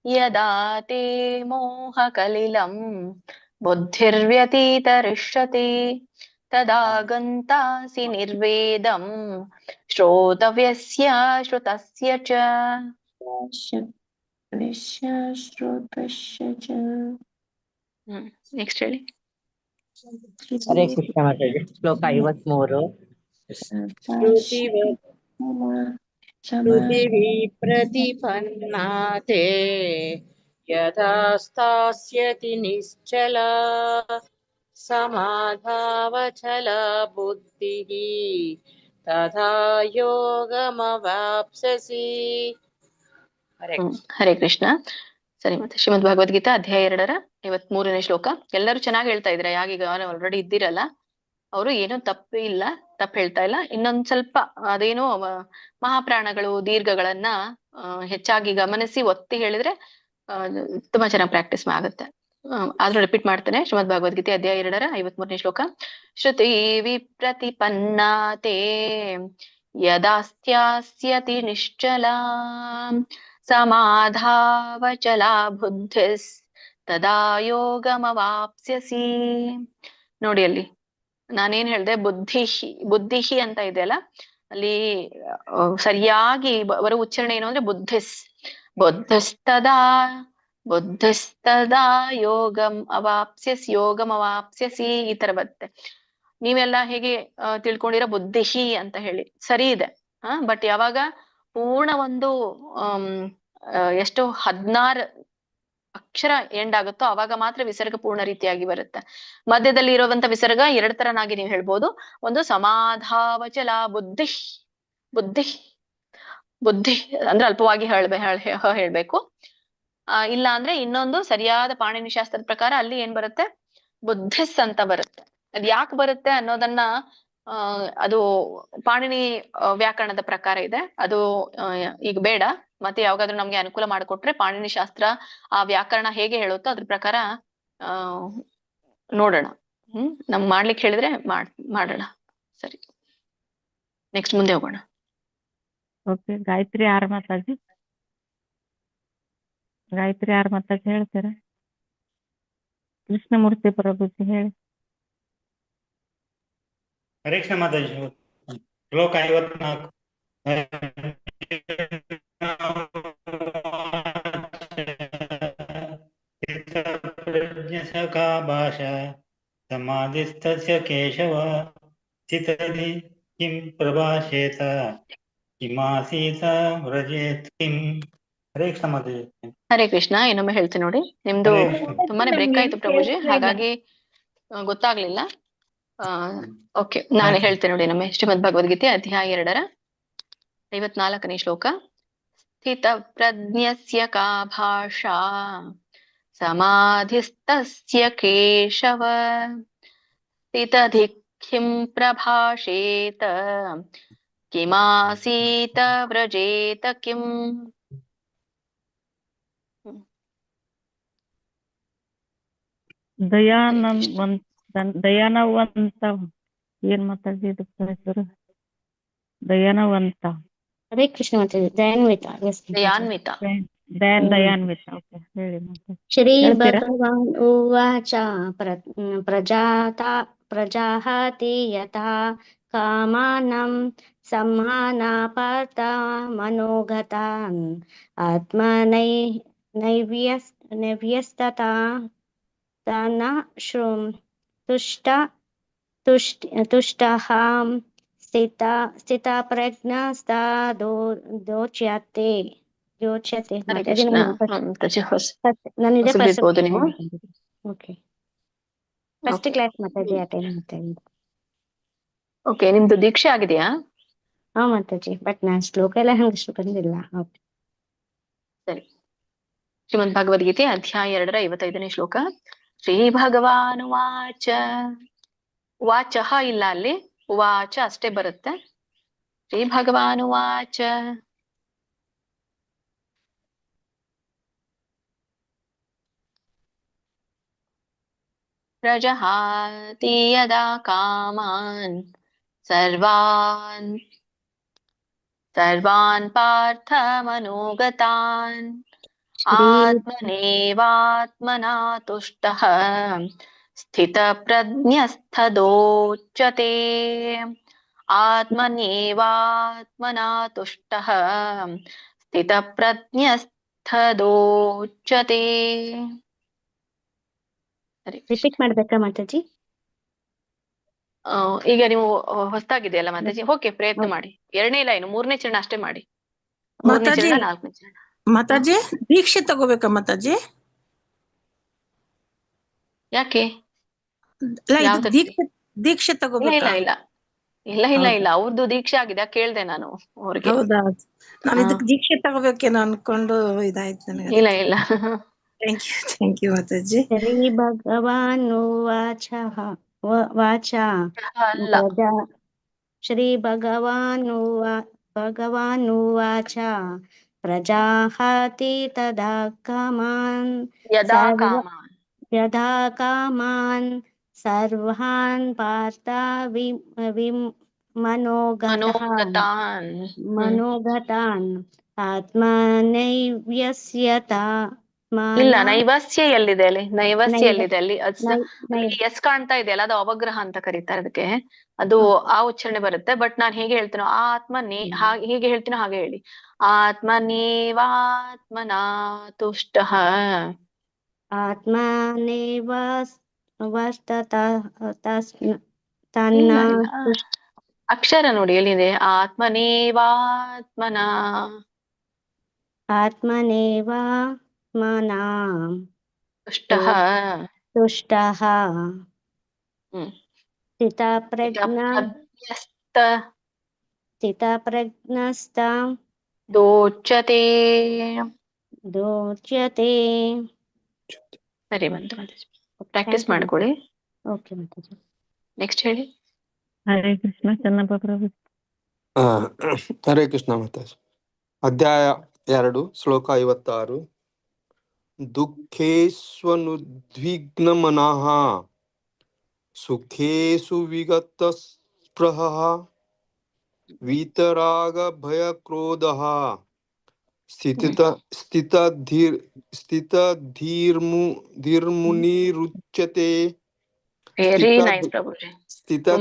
ಯದಾ ತೇ ಮೋಹ ಕಲಿಲಂ ಬುದ್ಧಿರ್ವ್ಯತಿತರಿಷ್ಯತಿ ತದಾ ಗಂತಾಸಿ ನಿರ್ವೇದಂ ಶ್ರೋತವ್ಯಸ್ಯ ಶ್ರುತಸ್ಯ ಚ. ನೆಕ್ಸ್ಟ್ ಹೇಳಿ. ಹರೇ ಕೃಷ್ಣ ಮಾತಾಜಿ. ಶ್ಲೋಕ 53. ಶ್ರುತಿವಿ ಪ್ರತಿಪನ್ನಾತೆ ಯದಾ ಸ್ಥಾಸ್ಯತಿ ನಿಶ್ಚಲ ಸಮಾಧಾವಚಲ ಬುದ್ಧಿಃ ತದಾ ಯೋಗಮವಾಪ್ಸ್ಯಸಿ. ಹರೇ ಕೃಷ್ಣ. ಸರಿ, ಮತ್ತೆ ಶ್ರೀಮದ್ ಭಗವದ್ಗೀತಾ ಅಧ್ಯಾಯ 2 53ನೇ ಶ್ಲೋಕ. ಎಲ್ಲರೂ ಚೆನ್ನಾಗಿ ಹೇಳ್ತಾ ಇದ್ರೆ, ಯಾಗೀಗ ಆಲ್ರೆಡಿ ಇದ್ದೀರಲ್ಲ ಅವರು ಏನೋ ತಪ್ಪು ಹೇಳ್ತಾ ಇಲ್ಲ. ಇನ್ನೊಂದ್ ಸ್ವಲ್ಪ ಅದೇನೋ ಮಹಾಪ್ರಾಣಗಳು ದೀರ್ಘಗಳನ್ನ ಹೆಚ್ಚಾಗಿ ಗಮನಿಸಿ ಒತ್ತಿ ಹೇಳಿದ್ರೆ ತುಂಬಾ ಚೆನ್ನಾಗಿ ಪ್ರಾಕ್ಟೀಸ್ ಆಗುತ್ತೆ. ಆದ್ರೂ ರಿಪೀಟ್ ಮಾಡ್ತೇನೆ. ಶ್ರೀಮದ್ ಭಗವದ್ಗೀತೆ ಅಧ್ಯಾಯ 2 53ನೇ ಶ್ಲೋಕ. ಶ್ರುತಿ ವಿಪ್ರತಿಪನ್ನಾತೆ ಯದಾಸ್ತ್ಯಾಸ್ಯತಿ ನಿಶ್ಚಲಾ ಸಮಾಧಾವಚಲಾ ಬುದ್ಧಿಸ್ ತದಾ ಯೋಗಮವಾಪ್ಸ್ಯಸಿ. ನೋಡಿ, ಅಲ್ಲಿ ನಾನೇನ್ ಹೇಳ್ದೆ, ಬುದ್ಧಿಹಿ ಅಂತ ಇದೆಯಲ್ಲ, ಅಲ್ಲಿ ಸರಿಯಾಗಿ ಬರೋ ಉಚ್ಚಾರಣೆ ಏನು ಅಂದ್ರೆ ಬುದ್ಧಿಸ್ತದಾ ಯೋಗಂ ಅವಾಪ್ಸ್ಯಸಿ ಈ ತರ ಬರುತ್ತೆ. ನೀವೆಲ್ಲ ಹೇಗೆ ತಿಳ್ಕೊಂಡಿರೋ ಬುದ್ಧಿಹಿ ಅಂತ ಹೇಳಿ ಸರಿ ಇದೆ. ಬಟ್ ಯಾವಾಗ ಪೂರ್ಣ ಒಂದು ಎಷ್ಟೋ 16 ಅಕ್ಷರ ಎಂಡ್ ಆಗುತ್ತೋ ಅವಾಗ ಮಾತ್ರ ವಿಸರ್ಗ ಪೂರ್ಣ ರೀತಿಯಾಗಿ ಬರುತ್ತೆ. ಮಧ್ಯದಲ್ಲಿ ಇರುವಂತ ವಿಸರ್ಗ 2 ತರನಾಗಿ ನೀವು ಹೇಳ್ಬೋದು. ಒಂದು ಸಮಾಧಾವಚಲ ಬುದ್ಧಿ ಬುದ್ಧಿ ಅಂದ್ರೆ ಅಲ್ಪವಾಗಿ ಹೇಳ್ಬೇಕು. ಇಲ್ಲ ಅಂದ್ರೆ ಇನ್ನೊಂದು ಸರಿಯಾದ ಪಾಣಿನಿ ಶಾಸ್ತ್ರದ ಪ್ರಕಾರ ಅಲ್ಲಿ ಏನ್ ಬರುತ್ತೆ, ಬುದ್ಧಿಸ್ ಅಂತ ಬರುತ್ತೆ. ಅದ್ ಯಾಕೆ ಬರುತ್ತೆ ಅನ್ನೋದನ್ನ ಅದು ಪಾಣಿನಿ ವ್ಯಾಕರಣದ ಪ್ರಕಾರ ಇದೆ. ಅದು ಈಗ ಬೇಡ, ಮತ್ತೆ ಯಾವಾಗಾದ್ರೂ ನಮ್ಗೆ ಅನುಕೂಲ ಮಾಡಿಕೊಟ್ರೆ ಪಾಣಿನಿ ಶಾಸ್ತ್ರ ಆ ವ್ಯಾಕರಣ ಹೇಗೆ ಹೇಳುತ್ತೋ ಅದ್ರ ಪ್ರಕಾರ ನೋಡೋಣ. ನಮ್ಗೆ ಮಾಡ್ಲಿಕ್ಕೆ ಹೇಳಿದ್ರೆ ಮಾಡೋಣ. ಸರಿ, ನೆಕ್ಸ್ಟ್ ಮುಂದೆ ಹೋಗೋಣ. Okay, Gayatri R Mataji. Gayatri R Mataji ಹೇಳ್ತೀರಾ? ಕೃಷ್ಣಮೂರ್ತಿ ಪ್ರಭುಜಿ ಹೇಳಿ. ಹರೇ ಕೃಷ್ಣ ಮಾತಾಜಿ. ಶ್ಲೋಕ 54. ಸಖಾ ಭಾಷ ಸಮಾಧಿಸ್ತಸ್ಯ ಕೇಶವ ಚಿತದಿ ಕಿಂ ಪ್ರಭಾಷೇತ ಕಿಮಾಸೀತ ವ್ರಜೇತ್ ಕಿಂ. ಹರೇ ಕೃಷ್ಣ ಮಾತಾಜಿ. ಹರೇ ಕೃಷ್ಣ. ಇನ್ನೊಮ್ಮೆ ಹೇಳ್ತೀನಿ ನೋಡಿ, ನಿಮ್ದು ತುಂಬಾನೇ ಬ್ರೇಕ್ ಆಯ್ತು ಪ್ರಭುಜಿ, ಹಾಗಾಗಿ ಗೊತ್ತಾಗ್ಲಿಲ್ಲ. ಓಕೆ, ನಾನು ಹೇಳ್ತೇನೆ ನೋಡಿ ಇನ್ನೊಮ್ಮೆ. ಶ್ರೀಮದ್ ಭಗವದ್ಗೀತೆ ಅಧ್ಯಾಯ 2 54ನೇ ಶ್ಲೋಕ. ಸ್ಥಿತ ಪ್ರಜ್ಞಸ್ಯ ಕಾ ಭಾಷಾ ಸಮಾಧಿಸ್ತಸ್ಯ ಕೇಶವ ಸ್ಥಿತಧಿ ಕಿಂ ಪ್ರಭಾಷೇತ ಕಿಮಾಸೀತ ವ್ರಜೇತ ಕಿಂ. ದಯಾನವಂತ ಏನ್ ಮಾತಾಡಿದ ಹೆಸರು? ದಯಾನವಂತ. ಹರೇ ಕೃಷ್ಣ ಮಾತಾಜಿ. ದಯಾನ್ವಿತ. ದಯಾನ್ವಿತ. ದಯಾನ್ವಿತ. ಓಕೆ, ಹೇಳಿ ಮಾತಾಡಿ. ಶ್ರೀ ಹೇಳ್ತೀರಾ? ಭಗವಾನ್ ಉವಾಚ ಪ್ರಜಾಹತಿ ಯಥಾ ಕಾಮಾನಂ ಸಂಹಾನಾಪಾರ್ಥ ಮನೋಗತಾನ್ ಆತ್ಮನೈವ್ಯಸ್ತತಾ ತನ ಶೃಂ ತುಷ್ಟಹಾಂ ಸ್ಥಿತಪ್ರಜ್ಞಸ್ತಾ ದೋಚ್ಯತೆ. ಹರೇ ಕೃಷ್ಣ. ನನ್ನಿದೆ ಫಸ್ಟ್ ಹೊಸದಿರ್ಬೋದು ನೀವು. Okay, first class Mataji attend ಮಾಡ್ತೇನೆ. ಓಕೆ, ನಿಮ್ದು ದೀಕ್ಷೆ ಆಗಿದೆಯಾ? ಹಾ ಮಾತಾಜಿ, ಬಟ್ ನಾನ್ ಶ್ಲೋಕ ಎಲ್ಲ ಹಂಗಷ್ಟು ಬಂದಿಲ್ಲ. ಓಕೆ ಸರಿ. ಶ್ರೀಮದ್ ಭಗವದ್ಗೀತೆ ಅಧ್ಯಾಯ 2 55ನೇ ಶ್ಲೋಕ. ಶ್ರೀ ಭಗವಾನ್ ವಾಚ. ವಾಚಃ ಇಲ್ಲ ಅಲ್ಲಿ, ವಾಚ ಅಷ್ಟೇ ಬರುತ್ತೆ. ಶ್ರೀ ಭಗವಾನ್ ವಾಚ. ಪ್ರಜಹಾತಿ ಯದಾ ಕಾಮಾನ್ ಸರ್ವಾನ್ ಪಾರ್ಥ ಮನೋಗತಾನ್ ಆತ್ಮನೇವಾತ್ಮನಾ ತುಷ್ಟಃ ಸ್ಥಿತಪ್ರಜ್ಞಸ್ಥದೋಚ್ಯತೆ. ಆತ್ಮನೇವಾತ್ಮನಾ ತುಷ್ಟಃ ಸ್ಥಿತಪ್ರಜ್ಞಸ್ಥದೋಚ್ಯತೆ. ರಿಪೀಟ್ ಮಾಡ್ಬೇಕಾ ಮಾತಾಜಿ? ಈಗ ನೀವು ಹೊಸದಾಗಿದೆಯಲ್ಲ ಮಾತಾಜಿ, ಓಕೆ, ಪ್ರಯತ್ನ ಮಾಡಿ. 2ನೇ ಲೈನ್ 3ನೇ ಚರಣ ಅಷ್ಟೇ ಮಾಡಿ. 3ನೇ ಚರಣ 4ನೇ ಚರಣ. ಮಾತಾಜಿ ದೀಕ್ಷೆ ತಗೋಬೇಕಾ ಮಾತಾಜಿ? ಯಾಕೆ? ದೀಕ್ಷೆ ತಗೋಬೇಕಾ? ಇಲ್ಲ, ಅವ್ರದ್ದು ದೀಕ್ಷೆ ಆಗಿದೆ, ಕೇಳ್ದೆ ನಾನು ಅವ್ರಿಗೆ. ಹೌದಾ, ನಾನು ಇದಕ್ಕೆ ದೀಕ್ಷೆ ತಗೋಬೇಕೇನೋ ಅನ್ಕೊಂಡು ಇದಾಯ್ತು ನನಗೆ. ಇಲ್ಲ. ಥ್ಯಾಂಕ್ ಯು ಮಾತಾಜಿ. ಶ್ರೀ ಭಗವಾನ್ ವಾಚ. ಶ್ರೀ ಭಗವಾನ್ ಉವಾಚ ಪ್ರಜಾಹತಿ ತದಾ ಕಾಮಾನ್ ಯದಾ ಕಾಮಾನ್ ಸರ್ವಾನ್ ಪಾರ್ಥ ಮನೋಗತಾನ್ ಆತ್ಮನೈವ್ಯಸ್ಯತ. ಇಲ್ಲ, ನೈವಸ್ಯ ಎಲ್ಲಿದೆ ಅಲ್ಲಿ? ನೈವಸ್ಯ ಎಲ್ಲಿದೆ ಅಲ್ಲಿ? ಎಸ್ ಕಾಣ್ತಾ ಇದೆಯಲ್ಲ, ಅದು ಅವಗ್ರಹ ಅಂತ ಕರೀತಾರೆ ಅದಕ್ಕೆ. ಅದು ಆ ಉಚ್ಚಾರಣೆ ಬರುತ್ತೆ. ಬಟ್ ನಾನ್ ಹೇಗೆ ಹೇಳ್ತೀನೋ ಹೇಗೆ ಹೇಳ್ತೀನೋ ಹಾಗೆ ಹೇಳಿ. ಆತ್ಮನೇವಾತ್ಮನಾ ತುಷ್ಟಃ. ಆತ್ಮನೇವ ಅಕ್ಷರ ನೋಡಿ ಎಲ್ಲಿದೆ? ಆತ್ಮನೇವಾತ್ಮನಾ. ಆತ್ಮನೇವಾತ್ಮನಾ ತುಷ್ಟಃ ಸ್ಥಿತಪ್ರಜ್ಞಸ್ತ ದೋಚ್ಯತೆ. ದೋಚ್ಯತೆ. ಸರಿ ಬಂತು ಮಾತಾಜಿ. ಪ್ರಾಕ್ಟೀಸ್ ಮಾಡ್ಕೊಳ್ಳಿ. ಓಕೆ ಮಾತಾಜಿ. ನೆಕ್ಸ್ಟ್ ಹೇಳಿ. ಹರೇ ಕೃಷ್ಣ ಚೆನ್ನಪ್ಪ ಪ್ರಭು. ಹರೇ ಕೃಷ್ಣ ಮಾತಾಜಿ. ಅಧ್ಯಾಯ 2 ಶ್ಲೋಕ 56. ದುಃಖೇಷ್ವನುದ್ವಿಗ್ನಮನಃ ಸುಖೇಷು ವಿಗತ ಸ್ಪೃಹಃ ವೀತರಾಗ ಭಯ ಕ್ರೋಧಃ ಸ್ಥಿತಧೀರ್ಮುನಿರುಚ್ಯತೆ. ವೆರಿ ನೈಸ್ ಪ್ರಭುಜಿ,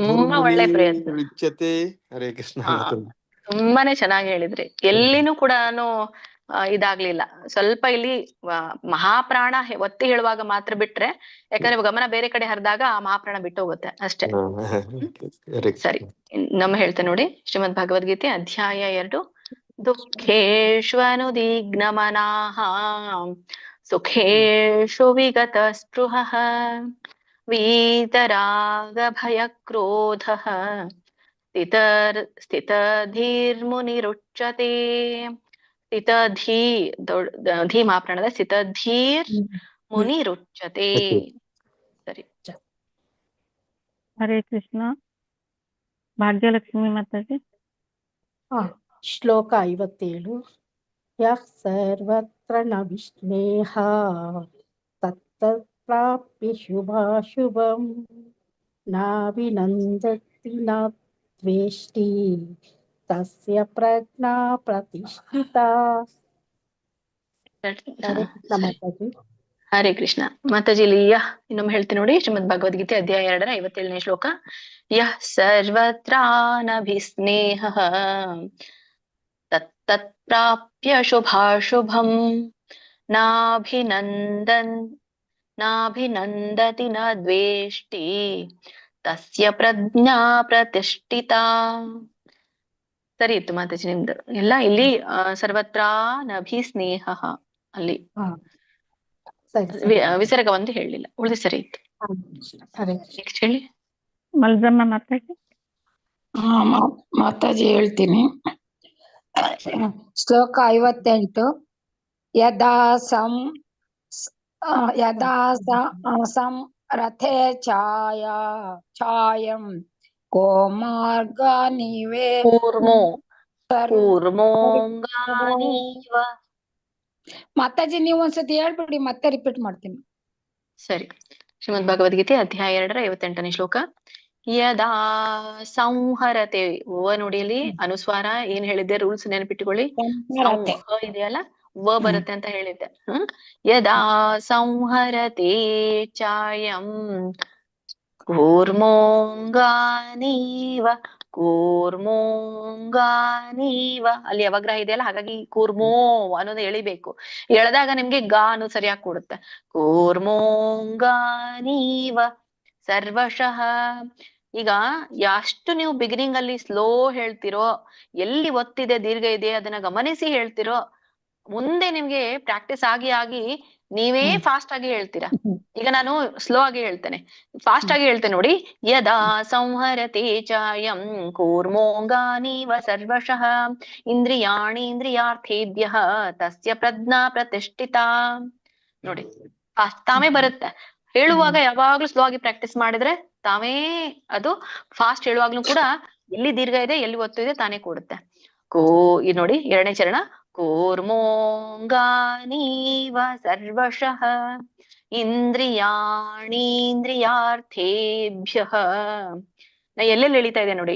ತುಂಬಾ ಒಳ್ಳೆ ಪ್ರಯತ್ನ. ರುಚ್ಯತೆ. ಹರೇ ಕೃಷ್ಣ ಮಾತಾಜಿ. ತುಂಬಾನೇ ಚೆನ್ನಾಗಿ ಹೇಳಿದ್ರಿ. ಎಲ್ಲಿನೂ ಕೂಡ ಇದಾಗ್ಲಿಲ್ಲ. ಸ್ವಲ್ಪ ಇಲ್ಲಿ ಮಹಾಪ್ರಾಣ ಒತ್ತಿ ಹೇಳುವಾಗ ಮಾತ್ರ ಬಿಟ್ರೆ, ಯಾಕಂದ್ರೆ ಗಮನ ಬೇರೆ ಕಡೆ ಹರಿದಾಗ ಆ ಮಹಾಪ್ರಾಣ ಬಿಟ್ಟು ಹೋಗುತ್ತೆ ಅಷ್ಟೇ. ಸರಿ, ನಮ್ಮ ಹೇಳ್ತೇನೆ ನೋಡಿ. ಶ್ರೀಮದ್ ಭಗವದ್ಗೀತೆ ಅಧ್ಯಾಯ 2. ದುಃಖೇಷ್ವನುದಿಗ್ನಮನಾಃ ಸುಖೇಷು ವಿಗತ ಸ್ಪೃಹಃ ವೀತರಾಗ ಭಯ ಕ್ರೋಧಃ ಸ್ಥಿತಧೀರ್ಮುನಿರುಚ್ಯತೆ. ಸ್ಥಿತಧೀ ಧೀ ಮಹಾಪ್ರಾಣದ ಸ್ಥಿತಧೀರ್ ಮುನಿರುಚ್ಯತೆ. ಸರಿ. ಹರೇ ಕೃಷ್ಣ ಭಾಗ್ಯಲಕ್ಷ್ಮಿ ಮಾತಾಜಿ. ಶ್ಲೋಕ 57. ಯಃ ಸರ್ವತ್ರ ನ ವಿಸ್ನೇಹ ತತ್ತತ್ಪ್ರಾಪ್ಯ ಶುಭಾಶುಭಂ ನಾವಿನಂದತಿ ನ ದ್ವೇಷ್ಟಿ ತಸ್ಯ ಪ್ರಜ್ಞಾ ಪ್ರತಿಷ್ಠಿತಾ. ಹರೇ ಕೃಷ್ಣ ಮಾತಾಜಿ. ಇಲ್ಲಿ ಯಃ ಇನ್ನೊಮ್ಮೆ ಹೇಳ್ತೀನಿ ನೋಡಿ. ಶ್ರೀಮದ್ ಭಗವದ್ಗೀತೆ ಅಧ್ಯಾಯ 2 57ನೇ ಶ್ಲೋಕ. ಯಃ ಸರ್ವತ್ರಾನಭಿಸ್ನೇಹಃ ತತ್ತತ್ ಪ್ರಾಪ್ಯ ಶುಭಾಶುಭಂ ನಾಭಿನಂದತಿ ನ ದ್ವೇಷ್ಟಿ ತಸ್ಯ ಪ್ರಜ್ಞಾ ಪ್ರತಿಷ್ಠಿತಾ. ಸರಿ ಇತ್ತು ಮಾತಾಜಿ ನಿಮ್ದು ಎಲ್ಲ. ಇಲ್ಲಿ ಸರ್ವತ್ರ ನಭಿಸ್ನೇಹ ಅಲ್ಲಿ ವಿಸರ್ಗ ಒಂದು ಹೇಳಲಿಲ್ಲ, ಉಳಿದು ಸರಿ ಇತ್ತು. ನೆಕ್ಸ್ಟ್ ಹೇಳಿ. ಮಲ್ಜಮ್ಮ ಮಾತಾಜಿ. ಮಾತಾಜಿ ಹೇಳ್ತೀನಿ. ಶ್ಲೋಕ 58. ಯದಾ ರಥೇ ಛಾಯಂ ಕೋಮಾರ್ಗಾನಿವೇ ಮಾತಾಜಿ ನೀವು ಒಂದ್ಸತಿ ಹೇಳ್ಬಿಡಿ, ಮತ್ತೆ ರಿಪೀಟ್ ಮಾಡ್ತೀನಿ. ಸರಿ. ಶ್ರೀಮದ್ ಭಗವದ್ಗೀತೆ ಅಧ್ಯಾಯ 2 58ನೇ ಶ್ಲೋಕ. ಯದಾ ಸಂಹರತೆ. ಓ ನೋಡಿ ಅಲ್ಲಿ ಅನುಸ್ವಾರ ಏನ್ ಹೇಳಿದ್ದೆ, ರೂಲ್ಸ್ ನೆನಪಿಟ್ಟುಕೊಳ್ಳಿ. ಇದೆಯಲ್ಲ ವ ಬರುತ್ತೆ ಅಂತ ಹೇಳಿದ್ದೆ. ಯದಾ ಸಂಹರತೆ ಚಾಯಂ ಕೂರ್ಮೋಂಗಾನೀವ. ಅಲ್ಲಿ ಅವಗ್ರಹ ಇದೆಯಲ್ಲ, ಹಾಗಾಗಿ ಕೂರ್ಮೋ ಅನ್ನೋದು ಎಳಿಬೇಕು. ಎಳೆದಾಗ ನಿಮ್ಗೆ ಗಾ ಅನ್ನೋದು ಸರಿಯಾಗಿ ಕೂಡುತ್ತೆ. ಕೂರ್ಮೋಂಗಾನೀವ ಸರ್ವಶಃ. ಈಗ ಎಷ್ಟು ನೀವು ಬಿಗಿನಿಂಗ್ ಅಲ್ಲಿ ಸ್ಲೋ ಹೇಳ್ತಿರೋ, ಎಲ್ಲಿ ಒತ್ತಿದೆ ದೀರ್ಘ ಇದೆ ಅದನ್ನ ಗಮನಿಸಿ ಹೇಳ್ತಿರೋ, ಮುಂದೆ ನಿಮ್ಗೆ ಪ್ರಾಕ್ಟೀಸ್ ಆಗಿ ಆಗಿ ನೀವೇ ಫಾಸ್ಟ್ ಆಗಿ ಹೇಳ್ತೀರಾ. ಈಗ ನಾನು ಸ್ಲೋ ಆಗಿ ಹೇಳ್ತೇನೆ, ಫಾಸ್ಟ್ ಆಗಿ ಹೇಳ್ತೇನೆ ನೋಡಿ. ಯದಾ ಸಂಹರತೆ ಚಾಯಂ ಕೂರ್ಮೋಂಗಾನೀವ ಸರ್ವಶಃ ಇಂದ್ರಿಯಾರ್ಥೇಭ್ಯಃ ತಸ್ಯ ಪ್ರಜ್ಞಾ ಪ್ರತಿಷ್ಠಿತಾ. ನೋಡಿ ಫಾಸ್ಟ್ ತಾವೇ ಬರುತ್ತೆ. ಹೇಳುವಾಗ ಯಾವಾಗ್ಲೂ ಸ್ಲೋ ಆಗಿ ಪ್ರಾಕ್ಟೀಸ್ ಮಾಡಿದ್ರೆ ತಾವೇ ಅದು ಫಾಸ್ಟ್ ಹೇಳುವಾಗ್ಲೂ ಕೂಡ ಎಲ್ಲಿ ದೀರ್ಘ ಇದೆ ಎಲ್ಲಿ ಒತ್ತು ಇದೆ ತಾನೇ ಕೂಡುತ್ತೆ. ಇದು ನೋಡಿ 2ನೇ ಚರಣ. ಕೂರ್ಮೋಂಗಾನೀವ ಸರ್ವಶಃ ಇಂದ್ರಿಯಾರ್ಥೇಭ್ಯಃ. ನಾ ಎಲ್ಲೆಲ್ಲಿ ಎಳಿತಾ ಇದೆ ನೋಡಿ.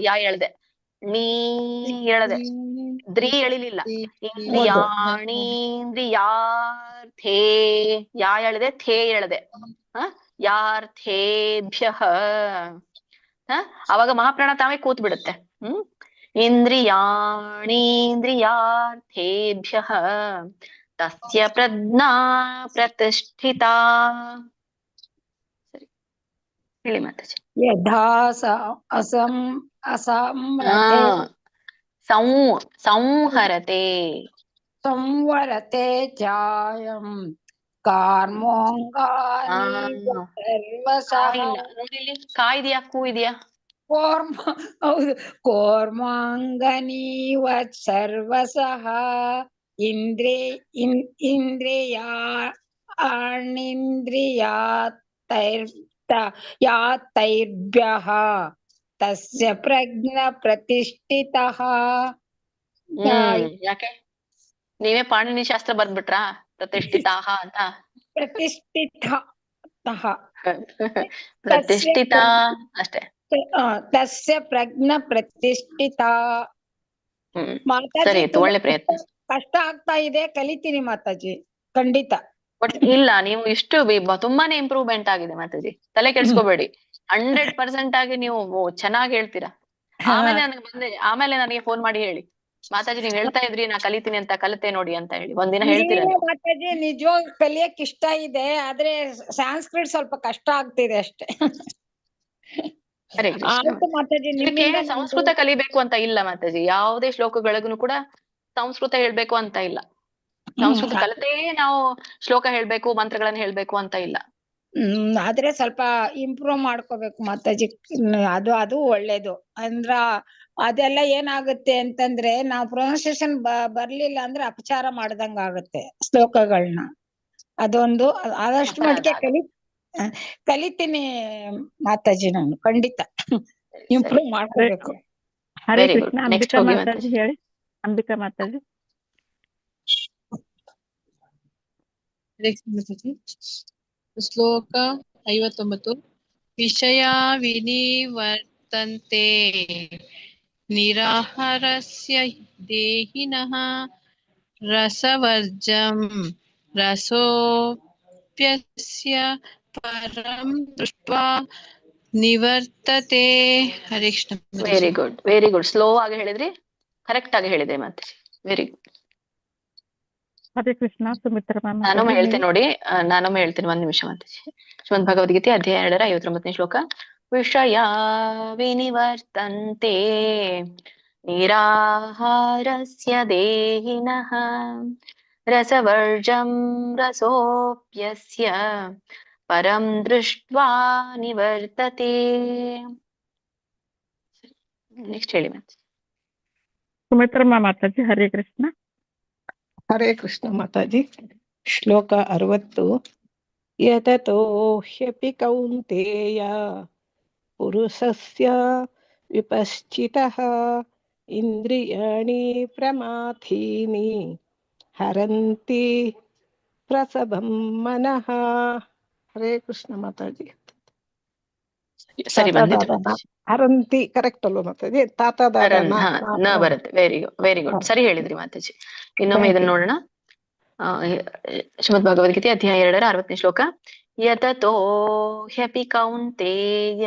ಯಾ ಎಳ್ದೆ, ನೀ ಎಳದೆ, ದ್ರಿ ಎಳಿಲಿಲ್ಲ. ಇಂದ್ರಿಯಾರ್ಥೇ ಯಾ ಎಳದೆ, ಥೇ ಎಳದೆ. ಯಾರ್ಥೇಭ್ಯಃ ಅವಾಗ ಮಹಾಪ್ರಾಣ ತಾವೇ ಕೂತ್ ಬಿಡುತ್ತೆ. ಇಂದ್ರಿಯಾರ್ಥೇಭ್ಯಃ ತಸ್ಯ ಪ್ರಜ್ಞಾ ಪ್ರತಿಷ್ಠಿತಾ. ಸರಿ ಹೇಳಿ ಮಾತಾಜಿ. ಯಥಾ ಸಂವರತೆ ಚಾಯಂ ಕಾರ್ಮೋಂಗಾನಿ ಕಾಯಿ ಇದೆಯಾ, ಕೂ ಇದೆಯಾ? ಕೋರ್ಮ ಹೌದು ಕೋರ್ಮಾಂಗನೀವತ್ ಸರ್ವಸಃ ಇಂದ್ರೇ ಇಂದ್ರಿಯಾ ಯಾತೈರ್ಭ್ಯಃ ತಸ್ಯ ಪ್ರಜ್ಞಾ ಪ್ರತಿಷ್ಠಿತಃ. ಯಾಕೆ ನೀವೇ ಪಾಣಿನಿ ಶಾಸ್ತ್ರ ಬರ್ದ್ಬಿಟ್ರಾ ಪ್ರತಿಷ್ಠಿತಾಹ ಅಂತ? ಪ್ರತಿಷ್ಠಿತ ಅಷ್ಟೇ. ತಸ್ಯ ಪ್ರಜ್ಞಾ ಪ್ರತಿಷ್ಠಿತ. ಸರಿ, ಒಳ್ಳೆ ಪ್ರಯತ್ನ. ಕಷ್ಟ ಆಗ್ತಾ ಇದೆ, ಕಲಿತೀನಿ ಮಾತಾಜಿ, ಖಂಡಿತ. ಬಟ್ ಇಲ್ಲ, ನೀವು ಇಷ್ಟು ತುಂಬಾನೇ ಇಂಪ್ರೂವ್ಮೆಂಟ್ ಆಗಿದೆ ಮಾತಾಜಿ, ತಲೆ ಕೆಡ್ಸ್ಕೋಬೇಡಿ. 100% ಆಗಿ ನೀವು ಚೆನ್ನಾಗಿ ಹೇಳ್ತೀರಾ. ಆಮೇಲೆ ನನಗೆ ಫೋನ್ ಮಾಡಿ ಹೇಳಿ, ಮಾತಾಜಿ ನೀವ್ ಹೇಳ್ತಾ ಇದ್ರಿ ನಾ ಕಲಿತೀನಿ ಅಂತ, ಕಲಿತೆ ನೋಡಿ ಅಂತ ಹೇಳಿ ಒಂದಿನ ಹೇಳ್ತೀರಾ ನೀವು. ಮಾತಾಜಿ ನಿಜವಾಗ ಕಲಿಯಕ್ ಇಷ್ಟ ಇದೆ, ಆದ್ರೆ ಸಂಸ್ಕೃತ ಸ್ವಲ್ಪ ಕಷ್ಟ ಆಗ್ತಿದೆ ಅಷ್ಟೇ. ಹರೇ ಕೃಷ್ಣ. ಮಾತಾಜಿ ಸಂಸ್ಕೃತ ಕಲಿಬೇಕು ಅಂತ ಇಲ್ಲ ಮಾತಾಜಿ, ಯಾವುದೇ ಶ್ಲೋಕಗಳಿಗೂ ಕೂಡ ಸಂಸ್ಕೃತ ಹೇಳ್ಬೇಕು ಅಂತ ಇಲ್ಲ. ಸಂಸ್ಕೃತ ಕಲಿತೇ ನಾವು ಶ್ಲೋಕ ಹೇಳ್ಬೇಕು, ಮಂತ್ರಗಳನ್ನ ಹೇಳ್ಬೇಕು ಅಂತ ಇಲ್ಲ. ಆದ್ರೆ ಸ್ವಲ್ಪ ಇಂಪ್ರೂವ್ ಮಾಡ್ಕೋಬೇಕು ಮಾತಾಜಿ, ಅದು ಒಳ್ಳೇದು. ಅಂದ್ರ ಅದೆಲ್ಲ ಏನಾಗುತ್ತೆ ಅಂತಂದ್ರೆ ನಾವು ಪ್ರೊನೌನ್ಸಿಯೇಷನ್ ಬರ್ಲಿಲ್ಲ ಅಂದ್ರೆ ಅಪಚಾರ ಮಾಡ್ದಂಗ ಆಗುತ್ತೆ ಶ್ಲೋಕಗಳನ್ನ. ಅದೊಂದು ಆದಷ್ಟು ಮಟ್ಟಿಗೆ ಕಲಿತೀನಿ ಮಾತಾಜಿ, ನಾನು ಖಂಡಿತ ಇಂಪ್ರೂವ್ ಮಾಡ್ಕೋಬೇಕು. ಹರೇ ಕೃಷ್ಣ. ಅಂಬಿಕಾ ಮಾತಾಜಿ ಹೇಳಿ. ಅಂಬಿಕಾ ಮಾತಾಜಿ. ಶ್ಲೋಕ 59. ವಿಷಯ ವಿನಿವರ್ತಂತೆ ನಿರಾಹಾರಸ್ಯ ದೇಹಿನಃ ರಸವರ್ಜಂ ರಸೋಪ್ಯಸ್ಯ ಪರಂ ದೃಷ್ಟ್ವಾ ನಿವರ್ತತೆ. Hare Krishna. Very good, very good. Slow ಆಗಿ ಹೇಳಿದ್ರಿ, ಕರೆಕ್ಟ್ ಆಗಿ ಹೇಳಿದ್ರಿ ಮಾತಾಜಿ, ವೆರಿ ಗುಡ್. ಹರೇ ಕೃಷ್ಣ. ಸುಮಿತ್ರ ನಾನೊಮ್ಮೆ ಹೇಳ್ತೇನೆ ನೋಡಿ, ನಾನೊಮ್ಮೆ ಹೇಳ್ತೇನೆ, ಒಂದ್ ನಿಮಿಷ ಮಾತಾಜಿ. ಶ್ರೀಮದ್ ಭಗವದ್ಗೀತೆ ಅಧ್ಯಾಯ 2 59ನೇ ಶ್ಲೋಕ. ವಿಷಯ ವಿನಿವರ್ತಂತೆ ನಿರಾಹಾರಸ್ಯ ದೇಹಿನಃ ರಸವರ್ಜಂ ರಸೋಪ್ಯಸ್ಯ ಪರಂ ದೃಷ್ಟ್ವಾ ನಿವರ್ತತೆ. ನೆಕ್ಸ್ಟ್ ಹೇಳಿ ಮಾತಾಜಿ. ಸುಮಿತ್ರಮ್ಮ ಮಾತಾಜಿ. ಹರೇ ಕೃಷ್ಣ. ಹರೇ ಕೃಷ್ಣ ಮಾತಾಜಿ. ಶ್ಲೋಕ 60. ಯತತೋ ಹ್ಯಪಿ ಕೌಂತೇಯ ಪುರುಷಸ್ಯ ವಿಪಶ್ಚಿತಃ ಇಂದ್ರಿಯಾಣಿ ಪ್ರಮಾಥೀನಿ ಹರಂತಿ ಪ್ರಸಭಂ ಮನಃ. ಹರೇ ಕೃಷ್ಣ ಮಾತಾಜಿ. ಸರಿ, ಹರಂತಿ ಕರೆಕ್ಟ್ ಅಲ್ವಾ ಮಾತಾಜಿ? ನ ಬರುತ್ತೆ. ವೆರಿ ಗುಡ್, ವೆರಿ ಗುಡ್, ಸರಿ ಹೇಳಿದ್ರಿ ಮಾತಾಜಿ. ಇನ್ನೊಮ್ಮೆ ಇದನ್ನ ನೋಡೋಣ. ಶ್ರೀಮದ್ ಭಗವದ್ಗೀತೆ ಅಧ್ಯಾಯ 2 60ನೇ ಶ್ಲೋಕ. ಯತತೋ ಹ್ಯಪಿ ಕೌಂತೇಯ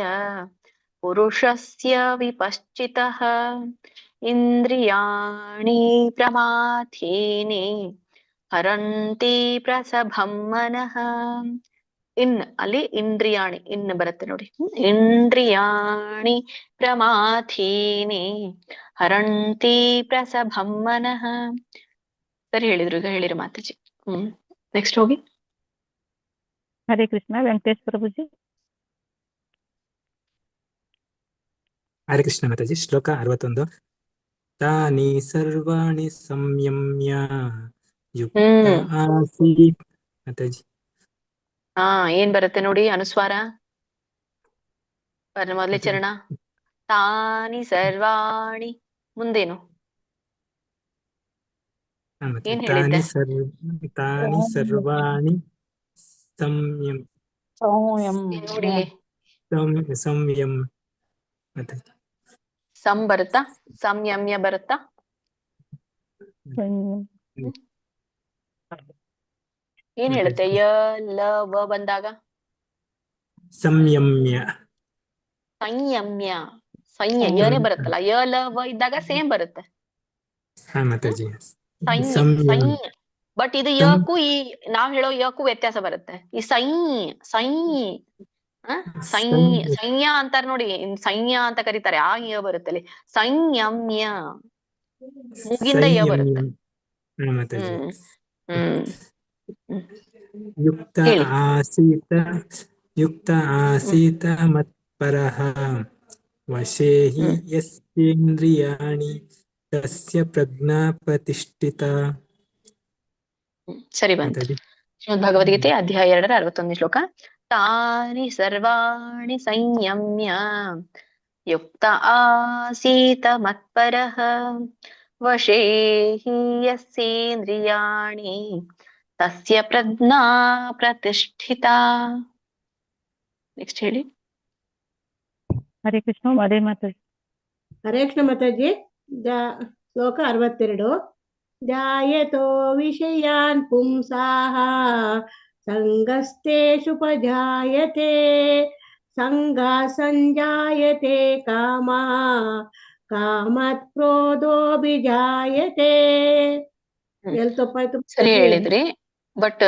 ಪುರುಷಸ್ಯ ವಿಪಶ್ಚಿತಃ ಇಂದ್ರಿಯಾಣಿ ಪ್ರಮಾಥೀನಿ ಹರಂತಿ ಪ್ರಸಭಂ ಮನಃ. ಅಲ್ಲಿ ಇಂದ್ರಿಯಾಣಿ ಬರುತ್ತೆ ನೋಡಿ. ಇಂದ್ರಿಯಾಣಿ ಪ್ರಮಾಥೀನಿ ಹರಂತಿ ಪ್ರಸಭಂ ಮನಃ. ಸರಿ ಹೇಳಿದ್ರು, ಈಗ ಹೇಳಿರಿ ಮಾತಾಜಿ. ನೆಕ್ಸ್ಟ್ ಹೋಗಿ. ಹರೇ ಕೃಷ್ಣ. ವೆಂಕಟೇಶ್ ಪ್ರಭುಜಿ. ಹರೇ ಕೃಷ್ಣ ಮಾತಾಜಿ. ಶ್ಲೋಕ 61. ತಾನಿ ಸರ್ವಾಣಿ ಸಂಯಮ್ಯ ಯುಕ್ತ ಆಸೀತ್. ಮಾತಾಜಿ ಏನ್ ಬರುತ್ತೆ ನೋಡಿ, ಅನುಸ್ವಾರ ಮೊದಲೇ ಚರಣ. ತಾನಿ ಸರ್ವಾಣಿ, ಮುಂದೇನು ಏನ್ ಹೇಳಿದ್ದೆ? ತಾನಿ ಸರ್ವಾಣಿ ಸಂಯಮ್ ನೋಡಿ, ಸಂಯಮ್. ಸಂ ಬರುತ್ತಾ? ಸಂಯಮ್ಯ ಬರುತ್ತಾ? ಏನ್ ಹೇಳುತ್ತೆ? ಯ ಲ ವ ಬಂದಾಗ ಸಂಯಮ್ಯ. ಸಂಯಮ್ಯ, ಯನೇ ಬರುತ್ತಲ್ಲ. ಯ ಲ ವ ಇದ್ದಾಗ ಸೇಮ್ ಬರುತ್ತೆ. ಬಟ್ ಇದು ಯಕ್ಕೂ ನಾವ್ ಹೇಳೋ ಯಕ್ಕೂ ವ್ಯತ್ಯಾಸ ಬರುತ್ತೆ. ಈ ಸಂಯ ಅಂತಾರ ನೋಡಿ, ಸಂಯ ಅಂತ ಕರೀತಾರೆ. ಆ ಯ ಬರುತ್ತೆ ಅಲ್ಲಿ. ಸಂಯಮ್ಯ, ಮುಗಿಂದ ಯ ಬರುತ್ತೆ. ಯುಕ್ತ ಆಸೀತ ಮತ್ಪರಃ ವಶೇ ಹಿ ಯಸ್ಯೇಂದ್ರಿಯಾಣಿ ತಸ್ಯ ಪ್ರಜ್ಞಾ ಪ್ರತಿಷ್ಠಿತಾ. ಸರಿ ಬಂತು. ಮಾತಾಡಿ. ಶ್ರೀಮದ್ ಭಗವದ್ಗೀತೆ ಅಧ್ಯಾಯ 2 61ನೇ ಶ್ಲೋಕ. ತಾನಿ ಸರ್ವಾಣಿ ಸಂಯಮ್ಯ ಯುಕ್ತ ಆಸೀತ ಮತ್ಪರಃ ವಶೇ ಹಿ ಯಸ್ಯೇಂದ್ರಿಯಾಣಿ ತಸ್ಯ ಪ್ರಜ್ಞಾ ಪ್ರತಿಷ್ಠಿತಾ. ನೆಕ್ಸ್ಟ್ ಹೇಳಿ. ಹರೇ ಕೃಷ್ಣ. ಅದೇ ಮಾತಾಡಿ. ಹರೇ ಕೃಷ್ಣ ಮಾತಾಜಿ. ಶ್ಲೋಕ 62. ಧ್ಯಾಯತೋ ವಿಷಯಾನ್ ಪುಂಸಾಃ ಸಂಗಸ್ತೇಷುಪಜಾಯತೆ ಸಂಗಾ ಸಂಜಾಯತೆ ಕಾಮಃ ಕಾಮತ್ ಕ್ರೋಧೋಭಿಜಾಯತೆ. ಎಲ್ಲಿ ತಪ್ಪಾಯ್ತು? ಸರಿ ಹೇಳಿದ್ರಿ, ಬಟ್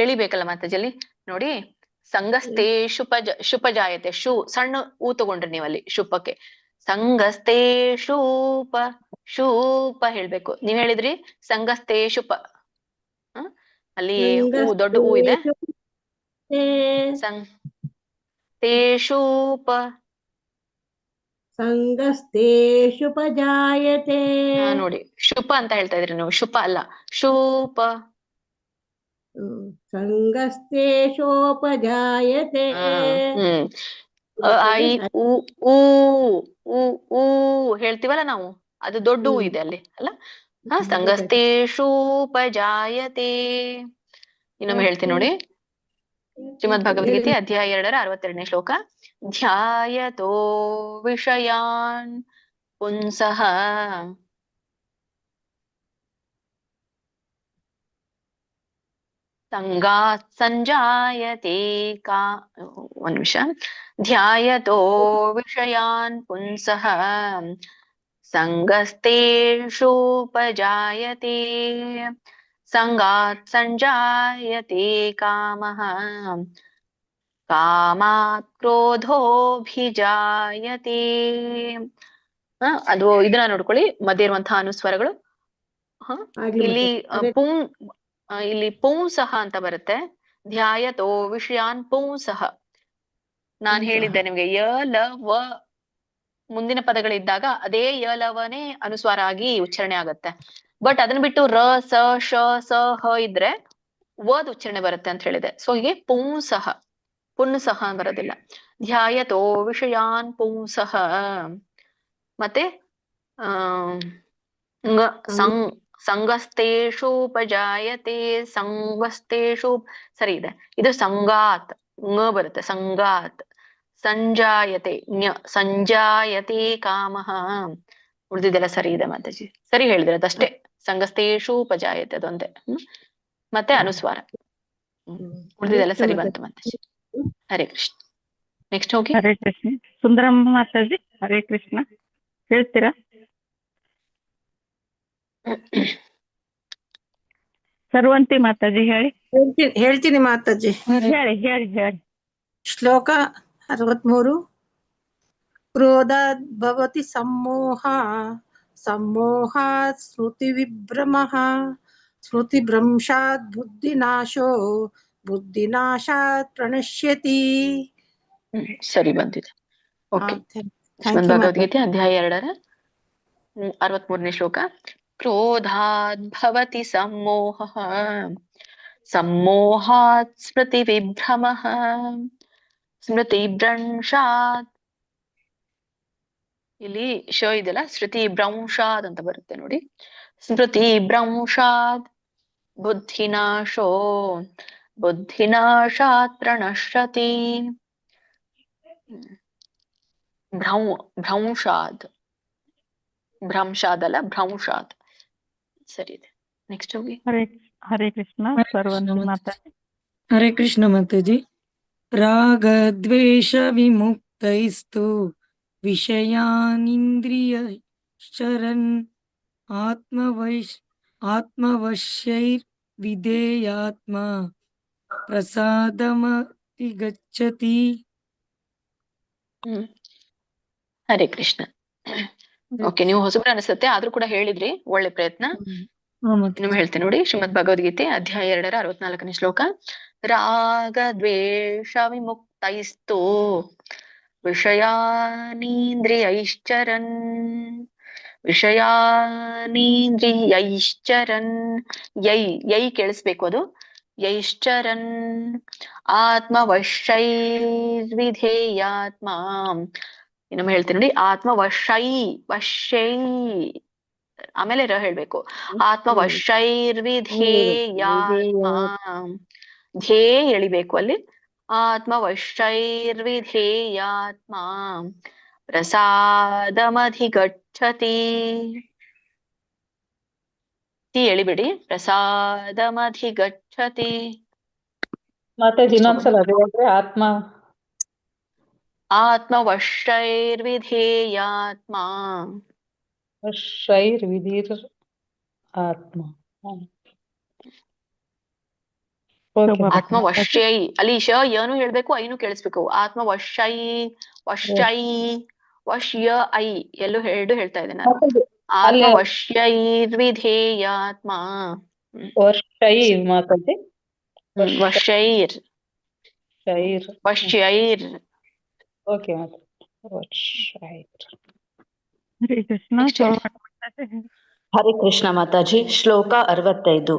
ಎಳಿಬೇಕಲ್ಲ ಮಾತಾಜಲ್ಲಿ ನೋಡಿ. ಸಂಗಸ್ತೇಷುಪಜಾಯತೆ, ಶು ಸಣ್ಣ ಊ ತಗೊಂಡ್ರಿ ನೀವಲ್ಲಿ ಶುಪಕ್ಕೆ. ಸಂಗಸ್ತೇಷೂಪ ಶೂಪ ಹೇಳ್ಬೇಕು. ನೀವ್ ಹೇಳಿದ್ರಿ ಸಂಗಸ್ತೇಷುಪ, ಅಲ್ಲಿ ಊ ದೊಡ್ಡ ಊ ಇದೆ. ತೇಷೂಪ ಸಂಗಸ್ತೇಷುಪಜಾಯತೆ. ನೋಡಿ ಶುಪ ಅಂತ ಹೇಳ್ತಾ ಇದ್ರಿ ನೀವು, ಶುಪ ಅಲ್ಲ, ಶೂಪ. ಸಂಗಸ್ತೇಷೋಪಜಾಯತೆ. ಊ ಹೇಳ್ತೀವಲ್ಲ ನಾವು, ಅದು ದೊಡ್ಡ ಊ ಇದೆ ಅಲ್ಲಿ ಅಲ್ಲ. ಸಂಗಸ್ತೇಷೂಪಜಾಯತೆ. ಇನ್ನೊಮ್ಮೆ ಹೇಳ್ತೀನಿ ನೋಡಿ. ಶ್ರೀಮದ್ ಭಗವದ್ಗೀತೆ ಅಧ್ಯಾಯ 2 62ನೇ ಶ್ಲೋಕ. ಧ್ಯಾಯತೋ ವಿಷಯಾನ್ ಪುಂಸಃ ಸಂಗಾತ್ ಸಂಜಾಯತೆ ಒಂದ್ ನಿಮಿಷ. ಧ್ಯಾಯತೋ ವಿಷಯಾನ್ ಪುಂಸಃ ಸಂಗಸ್ತೇಷೂಪಜಾಯತೆ ಸಂಗಾತ್ ಸಂಜಾಯತೆ ಕಾಮಃ ಕಾಮಾತ್ ಕ್ರೋಧೋಭಿಜಾಯತೆ. ಅದು ಇದನ್ನ ನೋಡ್ಕೊಳ್ಳಿ, ಮಧ್ಯೆ ಇರುವಂತಹ ಅನುಸ್ವರಗಳು. ಇಲ್ಲಿ ಇಲ್ಲಿ ಪುಂಸಃ ಅಂತ ಬರುತ್ತೆ. ಧ್ಯಾಯತೋ ವಿಷಯಾನ್ ಪುಂಸಃ. ನಾನ್ ಹೇಳಿದ್ದೆ ನಿಮ್ಗೆ ಯ ಲ ವ ಮುಂದಿನ ಪದಗಳಿದ್ದಾಗ ಅದೇ ಯ ಲವನೇ ಅನುಸ್ವಾರ ಆಗಿ ಉಚ್ಚಾರಣೆ ಆಗತ್ತೆ. ಬಟ್ ಅದನ್ನ ಬಿಟ್ಟು ರ ಸ ಶ ಸ ಹ ಇದ್ರೆ ವದ್ ಉಚ್ಚಾರಣೆ ಬರುತ್ತೆ ಅಂತ ಹೇಳಿದೆ. ಸೊ ಹೀಗೆ ಪುಂಸಃ, ಪುಂಸಃ ಬರೋದಿಲ್ಲ. ಧ್ಯಾಯತೋ ವಿಷಯಾನ್ ಪುಂಸಃ. ಮತ್ತೆ ಸಂಗಸ್ತೇಷೂಪಜಾಯತೆ ಸಂಗಸ್ತೇಷು ಸರಿ ಇದೆ. ಇದು ಸಂಗಾತ್ ಂಗ ಬರುತ್ತೆ. ಸಂಗಾತ್ ಸಂಜಾಯತೆ ಸಂಜಾಯತೆ ಕಾಮಃ. ಉಳಿದಿದ್ದೆಲ್ಲ ಸರಿ ಇದೆ ಮಾತಾಜಿ, ಸರಿ ಹೇಳಿದ್ರೆ ಅದಷ್ಟೇ. ಸಂಗಸ್ತೇಷೂಪಜಾಯತೆ ಅದೊಂದೇ. ಮತ್ತೆ ಅನುಸ್ವಾರ, ಉಳಿದಿದ್ದೆಲ್ಲ ಸರಿ ಬಂತು ಮಾತಾಜಿ. ಹರೇ ಕೃಷ್ಣ. ನೆಕ್ಸ್ಟ್ ಹೋಗಿ. ಹರೇ ಕೃಷ್ಣ. ಸುಂದರಮ್ಮ ಮಾತಾಜಿ ಹರೇ ಕೃಷ್ಣ ಹೇಳ್ತೀರಾ? ಸರ್ವಂತಿ ಮಾತಾಜಿ ಹೇಳಿ. ಹೇಳ್ತೀನಿ ಮಾತಾಜಿ. ಹೇಳಿ ಹೇಳಿ ಹೇಳಿ. ಶ್ಲೋಕ 63. ಕ್ರೋಧಾತ್ ಭವತಿ ಸಮ್ಮೋಹ ಸಮ್ಮೋಹಾತ್ ಸ್ಮೃತಿ ವಿಭ್ರಮಃ ಸ್ಮೃತಿ ಭ್ರಂಶಾತ್ ಬುದ್ಧಿನಾಶೋ ಬುದ್ಧಿನಾಶಾತ್ ಪ್ರಣಶ್ಯತಿ. ಸರಿ ಬಂದಿದೆ. ಓಕೆ. ಭಗವದ್ಗೀತೆ ಅಧ್ಯಾಯ 2 63ನೇ ಶ್ಲೋಕ. ಕ್ರೋಧಾತ್ ಭವತಿ ಸಮ್ಮೋಹಃ ಸಮ್ಮೋಹಾತ್ ಸ್ಮೃತಿ ವಿಭ್ರಮಃ ಸ್ಮೃತಿ ಭ್ರಂಶಾತ್. ಇಲ್ಲಿ ಶ ಇದೆಲ್ಲ, ಸ್ಮೃತಿ ಭ್ರಂಶಾತ್ ಅಂತ ಬರುತ್ತೆ ನೋಡಿ. ಸ್ಮೃತಿ ಭ್ರಂಶಾತ್ ಬುದ್ಧಿನಾಶೋ ಬುದ್ಧಿನಾಶಾತ್ ಪ್ರಣಶ್ಯತಿ. ಭ್ರಂಶಾದ್ ಭ್ರಂಶಾದ್ ಅಲ್ಲ, ಭ್ರಂಶಾದ್. ಸರಿ ಇದೆ. ನೆಕ್ಸ್ಟ್ ಹೋಗಿ. ಹರೇ ಕೃಷ್ಣ. ಸರ್ವಂತಿ ಮಾತಾಡಿ. ಹರೇ ಕೃಷ್ಣ ಮಾತಾಜಿ. ರಾಗದ್ವೇಷ ವಿಮುಕ್ತೈಸ್ತು ವಿಷಯಾನಿಂದ್ರಿಯಶ್ಚರನ್ ಆತ್ಮವಶ್ಯೈರ್ ವಿಧೇಯಾತ್ಮ ಪ್ರಸಾದಮತಿ ಗಚ್ಚತಿ. ಹರೇ ಕೃಷ್ಣ. ಓಕೆ, ನೀವು ಹೊಸಬ್ರು ಅನಿಸುತ್ತೆ, ಆದ್ರೂ ಕೂಡ ಹೇಳಿದ್ರಿ, ಒಳ್ಳೆ ಪ್ರಯತ್ನ. ಇನ್ನೊಮ್ಮೆ ಹೇಳ್ತೇನೆ ನೋಡಿ. ಶ್ರೀಮದ್ ಭಗವದ್ಗೀತೆ ಅಧ್ಯಾಯ 2 64ನೇ ಶ್ಲೋಕ. ರಾಗ ದ್ವೇಷ ವಿಮುಕ್ತೈಸ್ತು ವಿಷಯಾನೀಂದ್ರಿಯೈಶ್ಚರನ್ ವಿಷಯಾನೀಂದ್ರಿಯೈಶ್ಚರನ್ ಯೈ ಯೈ ಕೇಳಿಸ್ಬೇಕು ಅದು ಯೈಶ್ಚರನ್ ಆತ್ಮವಶೈರ್ವಿಧೇಯಾತ್ಮ ಇನ್ನೊಮ್ಮೆ ಹೇಳ್ತೀನಿ ನೋಡಿ ವಶೈ ಆಮೇಲೆ ಹೇಳ್ಬೇಕು ಆತ್ಮವಶೈರ್ವಿಧೇಯಾತ್ಮ ಧ್ಯೇ ಎಳಿಬೇಕು ಅಲ್ಲಿ ಆತ್ಮವಶೈರ್ವಿಧೇಯಾತ್ಮ ಪ್ರಸಾದಮಧಿಗಚ್ಚತಿ ಎಳಿಬಿಡಿ ಪ್ರಸಾದಮಧಿಗಚ್ಚತಿ ಮಾತಾಜಿ ಇನ್ನೊಂದ್ಸಲ ಅದು ಹೇಳ್ರಿ ಆತ್ಮವಶೈರ್ವಿಧೇಯಾತ್ಮ ವಶೈರ್ವಿಧೀರ್ ಆತ್ಮ ಆತ್ಮವಶ್ಯೈ ಅಲ್ಲಿ ಯನು ಹೇಳ್ಬೇಕು ಐನು ಕೇಳಿಸ್ಬೇಕು ಆತ್ಮವಶೈ ವಶ್ಯ ಐ ಎಲ್ಲೂ ಎರಡು ಹೇಳ್ತಾ ಇದ್ದೇನೆ ನಾನು ಆತ್ಮವಶ್ಯೈರ್ವಿಧೇಯಾತ್ಮ ಮಾತಾಜಿ ವಶೈರ್ ಓಕೆ ಹರೇ ಕೃಷ್ಣ ಮಾತಾಜಿ ಶ್ಲೋಕ 65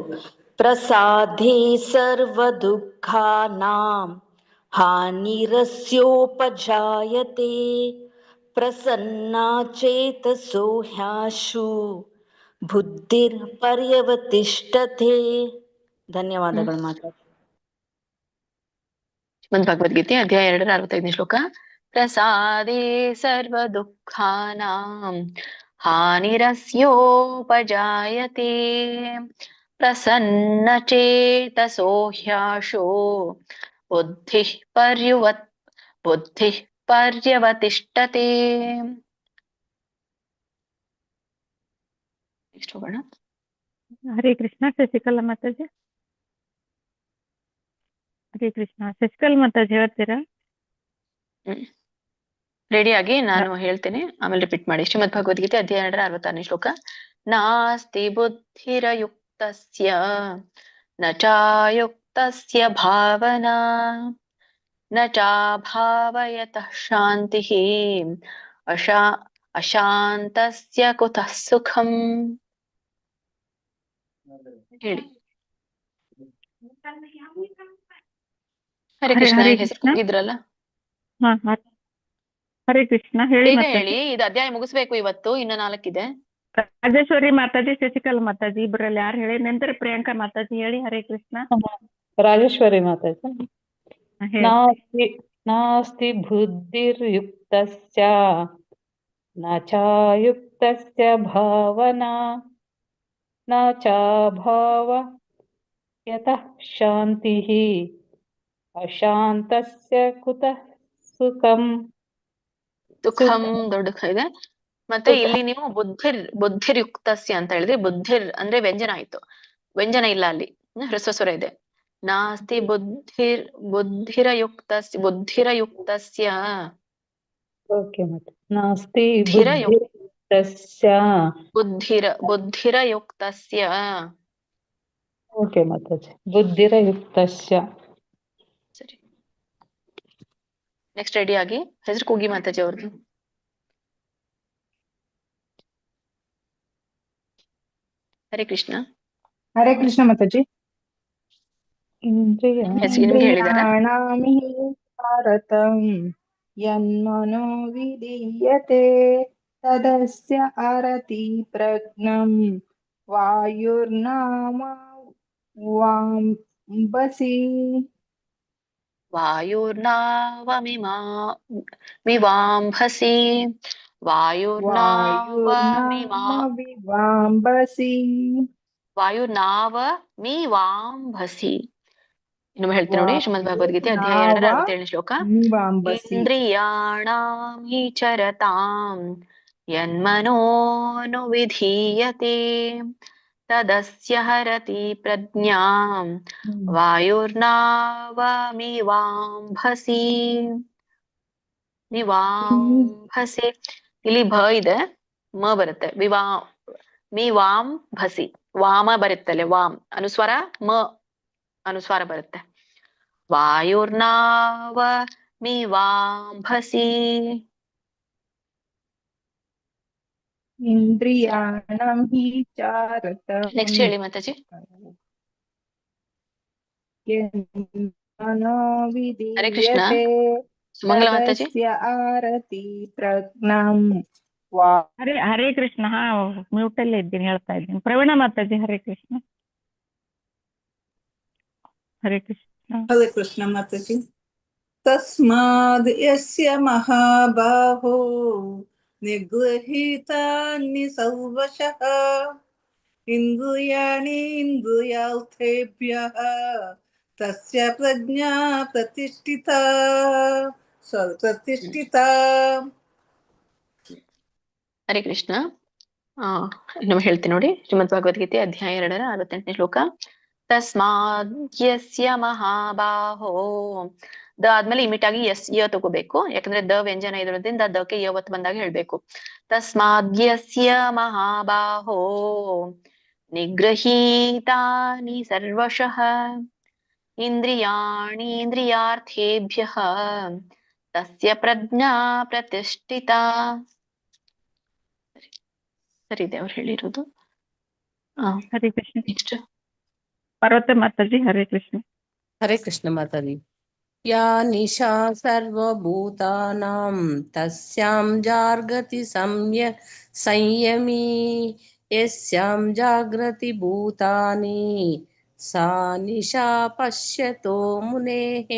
ಪ್ರಸಾದೇ ಸರ್ವ ದುಃಖಾನಾಂ ಹಾನಿರಸ್ಯೋಪಜಾಯತೆ ಪ್ರಸನ್ನಾ ಚೇತಸೋ ಹ್ಯಾಶು ಬುದ್ಧಿರ್ ಪರ್ಯವತಿಷ್ಠತೆ. ಧನ್ಯವಾದಗಳು ಮಾತಾಜಿ. ಭಗವದ್ಗೀತೆ ಅಧ್ಯಾಯ 2 ಶ್ಲೋಕ ಪ್ರಸಾದೇ ಸರ್ವ ದುಃಖಾನಾಂ ಹಾನಿರಸ್ಯೋಪಜಾಯತೆ ಪ್ರಸನ್ನ ಚೇತಸೋ ಹ್ಯಾಶೋ ಬುದ್ಧಿಃ ಪರ್ಯವತಿಷ್ಠತೆ. ನೆಕ್ಸ್ಟ್ ಹೋಗೋಣ. ಹರೇ ಕೃಷ್ಣ ಶಶಿಕಲಾ ಮಾತಾಜಿ. ಹರೇ ಕೃಷ್ಣ ಶಶಿಕಲಾ ಮಾತಾಜಿ ಹೇಳ್ತೀರಾ? ರೆಡಿ ಆಗಿ ನಾನು ಹೇಳ್ತೇನೆ, ಆಮೇಲೆ ರಿಪೀಟ್ ಮಾಡಿ. ಶ್ರೀಮದ್ ಭಗವದ್ಗೀತೆ ಅಧ್ಯಾಯ 2 ಶ್ಲೋಕ ನಾಸ್ತಿ ಬುದ್ಧಿರಯುಕ್ತಸ್ಯ ನ ಚಾಯುಕ್ತಸ್ಯ ಭಾವನಾ ನ ಚಾಭಾವಯತಃ ಶಾಂತಿಃ ಅಶಾಂತಸ್ಯ ಕುತಃ ಸುಖಂ. ಹೇಳಿ. ಹರೇ ಕೃಷ್ಣ ಹೆಸರು ಕೂಗಿದ್ರಲ್ಲ. ಹರೇ ಕೃಷ್ಣ ಹೇಳಿ. ಹೇಳಿ, ಇದು ಅಧ್ಯಾಯ ಮುಗಿಸ್ಬೇಕು ಇವತ್ತು, ಇನ್ನ 4 ಇದೆ. ರಾಜೇಶ್ವರಿ ಮಾತಾಜಿ, ಶಶಿಕಲಾ ಮಾತಾಜಿ ಇಬ್ಬರಲ್ಲಿ ಯಾರು ಹೇಳಿ? ನಂತರ ಪ್ರಿಯಾಂಕಾ ಮಾತಾಜಿ ಹೇಳಿ. ಹರೇ ಕೃಷ್ಣ. ರಾಜೇಶ್ವರಿ ಮಾತಾಜಿ. ನಾಸ್ತಿ ಬುದ್ಧಿರ್ಯುಕ್ತಸ್ಯ ನ ಚಾಯುಕ್ತಸ್ಯ ಭಾವನಾ ನ ಚಾಭಾವಯತಃ ಶಾಂತಿಃ ಅಶಾಂತಸ್ಯ ಕುತಃ ಸುಖಂ. ಸುಖಂ ದೊಡ್ಡ ಇದೆ. ಮತ್ತೆ ಇಲ್ಲಿ ನೀವು ಬುದ್ಧಿರ್ಯುಕ್ತಸ್ಯ ಅಂತ ಹೇಳಿದ್ರೆ ಬುದ್ಧಿರ್ ಅಂದ್ರೆ ವ್ಯಂಜನ ಆಯ್ತು, ವ್ಯಂಜನ ಇಲ್ಲ ಅಲ್ಲಿ, ಹ್ರಸ್ವಸ್ವರ ಇದೆ. ನಾಸ್ತಿ ಬುದ್ಧಿರಯುಕ್ತಸ್ಯ ನಾಸ್ತಿ ಬುದ್ಧಿರಯುಕ್ತಸ್ಯ. ಓಕೆ ಮಾತಾಜಿ, ಬುದ್ಧಿರಯುಕ್ತಸ್ಯ. ಸರಿ, ನೆಕ್ಸ್ಟ್ ರೆಡಿ ಆಗಿ ಹೆಸರು ಕೂಗಿ ಮಾತಾಜಿ ಅವ್ರದ್ದು. ಹರೇ ಕೃಷ್ಣ. ಹರೇ ಕೃಷ್ಣ ಮಾತಾಜಿ. ಇಂದ್ರಿಯಾಣಾಮಿ ಭಾರತಂ ಯನ್ಮನೋ ವಿಧೀಯತೆ ತದಸ್ಯ ಅರತಿ ಪ್ರಜ್ಞಂ ವಾಯುರ್ನಾಮ ವಾಂಬಸಿ. ವಾಯುರ್ನಾವಮಿವಾಂಭಸಿ ವಾಯುರ್ನಾವಮಿವಾಂಭಸಿ. ಇನ್ನೊಮ್ಮೆ ಹೇಳ್ತೀನಿ ನೋಡಿ. ಶ್ರೀಮದ್ ಭಗವದ್ಗೀತೆ ಅಧ್ಯಾಯ 2 ಶ್ಲೋಕ ಇಂದ್ರಿಯಾಣಾಂ ಹಿ ಚರತಾಂ ಯನ್ಮನೋನು ವಿಧೀಯತೆ ತದಸ್ಯ ಹರತಿ ಪ್ರಜ್ಞಾಂ ವಾಯುರ್ನಾವಮಿವಾಂಭಸಿ. ನಿವಾಂಭಸಿ ಇಲ್ಲಿ ಭ ಇದೆ, ಮ ಬರುತ್ತೆ. ಮೀವಾಂಭಸಿ ವಾಮ ಬರುತ್ತಲ್ಲ, ವಾಮ್ ಅನುಸ್ವಾರ, ಮ ಅನುಸ್ವಾರ ಬರುತ್ತೆ. ವಾಯುರ್ನಾವ मीवांभसि ಇಂದ್ರಿಯಾಣಂ ಹಿ ಚಾರತಂ ನೆಕ್ಸ್ಟ್ ಹೇಳಿ ಮಾತಾಜಿ. ಹರೇ ಕೃಷ್ಣ. ಮನೋವಿಧೀಯತೆ ಸುಮಂಗಲ ಮಾತಾಜಿ. ತದಸ್ಯ ಆರತಿ ಪ್ರಜ್ಞಂ ಹರೇ ಕೃಷ್ಣ. ಹಾ, ಮ್ಯೂಟ್ ಅಲ್ಲೇ ಇದ್ದೀನಿ, ಹೇಳ್ತಾ ಇದ್ದೀನಿ. ಪ್ರವೀಣ ಮಾತಾಜಿ. ಹರೇ ಕೃಷ್ಣ. ಹರೇ ಕೃಷ್ಣ. ಹರೇ ಕೃಷ್ಣ ಮಾತಾಜಿ. ತಸ್ಮಾದ್ ಯಸ್ಯ ಮಹಾಬಾಹೋ ನಿಗೃಹೀತಾನಿ ಸರ್ವಶಃ ಇಂದ್ರಿಯಾಣಿ ಇಂದ್ರಿಯಾರ್ಥೇಭ್ಯಃ ತಸ್ಯ ಪ್ರಜ್ಞಾ ಪ್ರತಿಷ್ಠಿತಾ. ಹರೇ ಕೃಷ್ಣ. ಇನ್ನೊಮ್ಮೆ ಹೇಳ್ತೀನಿ ನೋಡಿ. ಶ್ರೀಮದ್ ಭಗವದ್ಗೀತೆ ಅಧ್ಯಾಯ 2 68ನೇ ಶ್ಲೋಕ. ತಸ್ಮಾದ್ ಯಸ್ಯ ಮಹಾಬಾಹೋ. ದ ಆದ್ಮೇಲೆ ಇಮಿಟ್ ಆಗಿ ಯ ತಗೋಬೇಕು, ಯಾಕಂದ್ರೆ ದ ವ್ಯಂಜನ ಇರೋದ್ರಿಂದ ದಕ್ಕೆ ಯ ಒತ್ತು ಬಂದಾಗ ಹೇಳ್ಬೇಕು. ತಸ್ಮಾದ್ ಯಸ್ಯ ಮಹಾಬಾಹೋ ನಿಗ್ರಹೀತಾನಿ ಸರ್ವಶಃ ಇಂದ್ರಿಯಾಣಿ ಇಂದ್ರಿಯಾರ್ಥೇಭ್ಯಃ ತಸ್ಯ ಪ್ರಜ್ಞಾ ಪ್ರತಿಷ್ಠಿತಾ. ಸರಿ ಇದೆ ಅವ್ರು ಹೇಳಿರೋದು. ಹರೇ ಕೃಷ್ಣ. ನೆಕ್ಸ್ಟ್ ಪಾರ್ವತಿ ಮಾತಾಜಿ. ಹರೇ ಕೃಷ್ಣ. ಹರೇ ಕೃಷ್ಣ ಮಾತಾಜಿ. ಯಾ ನಿಶಾ ಸರ್ವಭೂತಾನಾಂ ತಸ್ಯಾಂ ಜಾಗೃತಿ ಸಂಯಮಿ ಯಸ್ಯಾಂ ಜಾಗೃತಿ ಭೂತಾನಿ ಸಾ ನಿಶಾ ಪಶ್ಯತೋ ಮುನೇಃ.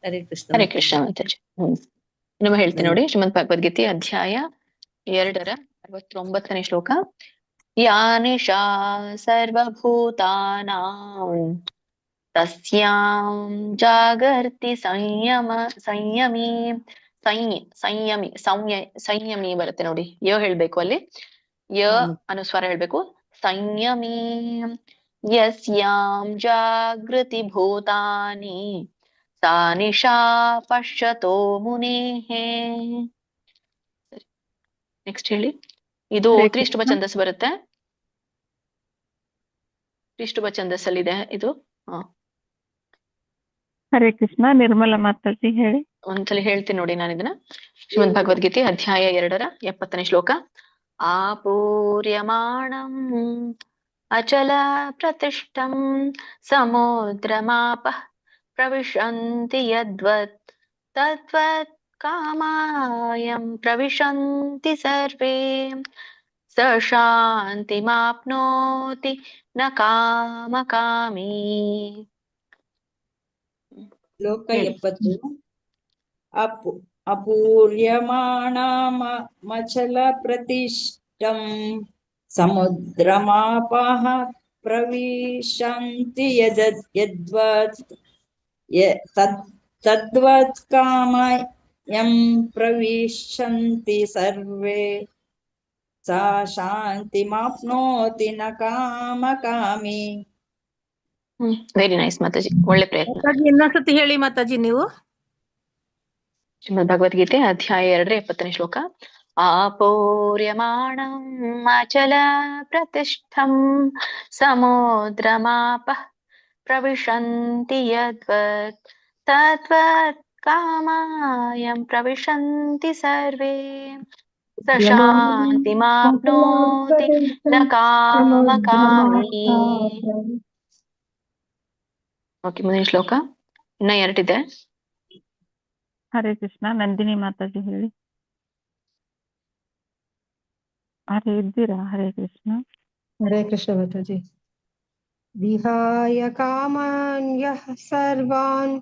ಹರೇ ಕೃಷ್ಣ. ಹರೇ ಕೃಷ್ಣ ಮಾತಾಜಿ. ಇನ್ನೊಮ್ಮೆ ಹೇಳ್ತೀನಿ ನೋಡಿ. ಶ್ರೀಮದ್ ಭಗವದ್ಗೀತೆ ಅಧ್ಯಾಯ 2 69ನೇ ಶ್ಲೋಕ. ಯಾ ನಿಶಾ ಸರ್ವಭೂತಾನಾಂ ತಸ್ಯಾಂ ಜಾಗರ್ತಿ ಸಂಯಮಿ ಬರುತ್ತೆ ನೋಡಿ. ಯ ಹೇಳ್ಬೇಕು ಅಲ್ಲಿ, ಯ ಅನುಸ್ವಾರ ಹೇಳ್ಬೇಕು. ಸಂಯಮಿ ಯಸ್ಯಾಂ ಜಾಗೃತಿ ಭೂತಾನಿ ಸಾ ನಿಶಾ ಪಶ್ಯತೋ ಮುನೇಃ. ನೆಕ್ಸ್ಟ್ ಹೇಳಿ. ಇದು ತ್ರಿಷ್ಟುಭ ಛಂದಸ್ ಬರುತ್ತೆ. ತ್ರಿಷ್ಟುಭ ಛಂದಸ್ಸಲ್ಲಿದೆ ಇದು. ಹರೇ ಕೃಷ್ಣ. ನಿರ್ಮಲಾ ಮಾತಾಜಿ ಹೇಳಿ. ಒಂದ್ಸಲಿ ಹೇಳ್ತೀನಿ ನೋಡಿ ನಾನು ಇದನ್ನ. ಶ್ರೀಮದ್ ಭಗವದ್ಗೀತೆ ಅಧ್ಯಾಯ 2 70ನೇ ಶ್ಲೋಕ. ಆಪೂರ್ಯಮಾಣಂ ಅಚಲ ಪ್ರತಿಷ್ಠಂ ಸಮುದ್ರಮಾಪಃ ಪ್ರವಿಶಂತಿ ಯದ್ವತ್ ತದ್ವತ್ ಕಾಮಾಯಂ ಪ್ರವಿಶಂತಿ ಸರ್ವೇ ಸ ಶಾಂತಿಮಾಪ್ನೋತಿ ನ ಕಾಮಕಾಮೀ. ಶ್ಲೋಕ 70. ಅಪೂರ್ಯಮಾಣಮಚಲ ಪ್ರತಿಷ್ಠಂ ಸಮುದ್ರಮಾಪಃ ಪ್ರವಿಶಂತಿ ಯದ್ವತ್ ತದ್ವತ್ ಕಾಮಯಂ ಪ್ರವಿಶಂತಿ ಸರ್ವೇ ಸಾ ಶಾಂತಿಮಾಪ್ನೋತಿ ನ ಕಾಮಕಾಮಿ. ವೆರಿ ನೈಸ್ ಮಾತಾಜಿ, ಒಳ್ಳೆ ಪ್ರಯತ್ನ. ಇನ್ನೊಂದ್ಸತಿ ಹೇಳಿ ಮಾತಾಜಿ ನೀವು. ಶ್ರೀಮದ್ ಭಗವದ್ಗೀತೆ ಅಧ್ಯಾಯ 2 70ನೇ ಶ್ಲೋಕ. ಆಪೂರ್ಯಮಾಣಂ ಅಚಲ ಪ್ರತಿಷ್ಠಂ ಸಮುದ್ರಮಾಪಃ ಪ್ರವಿಶಂತಿ ಯದ್ವತ್ ತದ್ವತ್ ಕಾಮಾಯಂ ಪ್ರವಿಶಂತಿ ಸರ್ವೇ ಸ ಶಾಂತಿಮಾಪ್ನೋತಿ ನ ಕಾಮಕಾಮೀ. ಓಕೆ, ಮುಂದಿನ ಶ್ಲೋಕ ಇನ್ನ 2 ಇದೆ. ಹರೇ ಕೃಷ್ಣ. ನಂದಿನಿ ಮಾತಾಜಿ ಹೇಳಿ. ಹರೇ ಇದ್ದೀರಾ? ಹರೇ ಕೃಷ್ಣ. ಹರೇ ಕೃಷ್ಣ ಮಾತಾಜಿ. ವಿಹಾಯ ಕಾಮಾನ್ ಯಃ ಸರ್ವಾನ್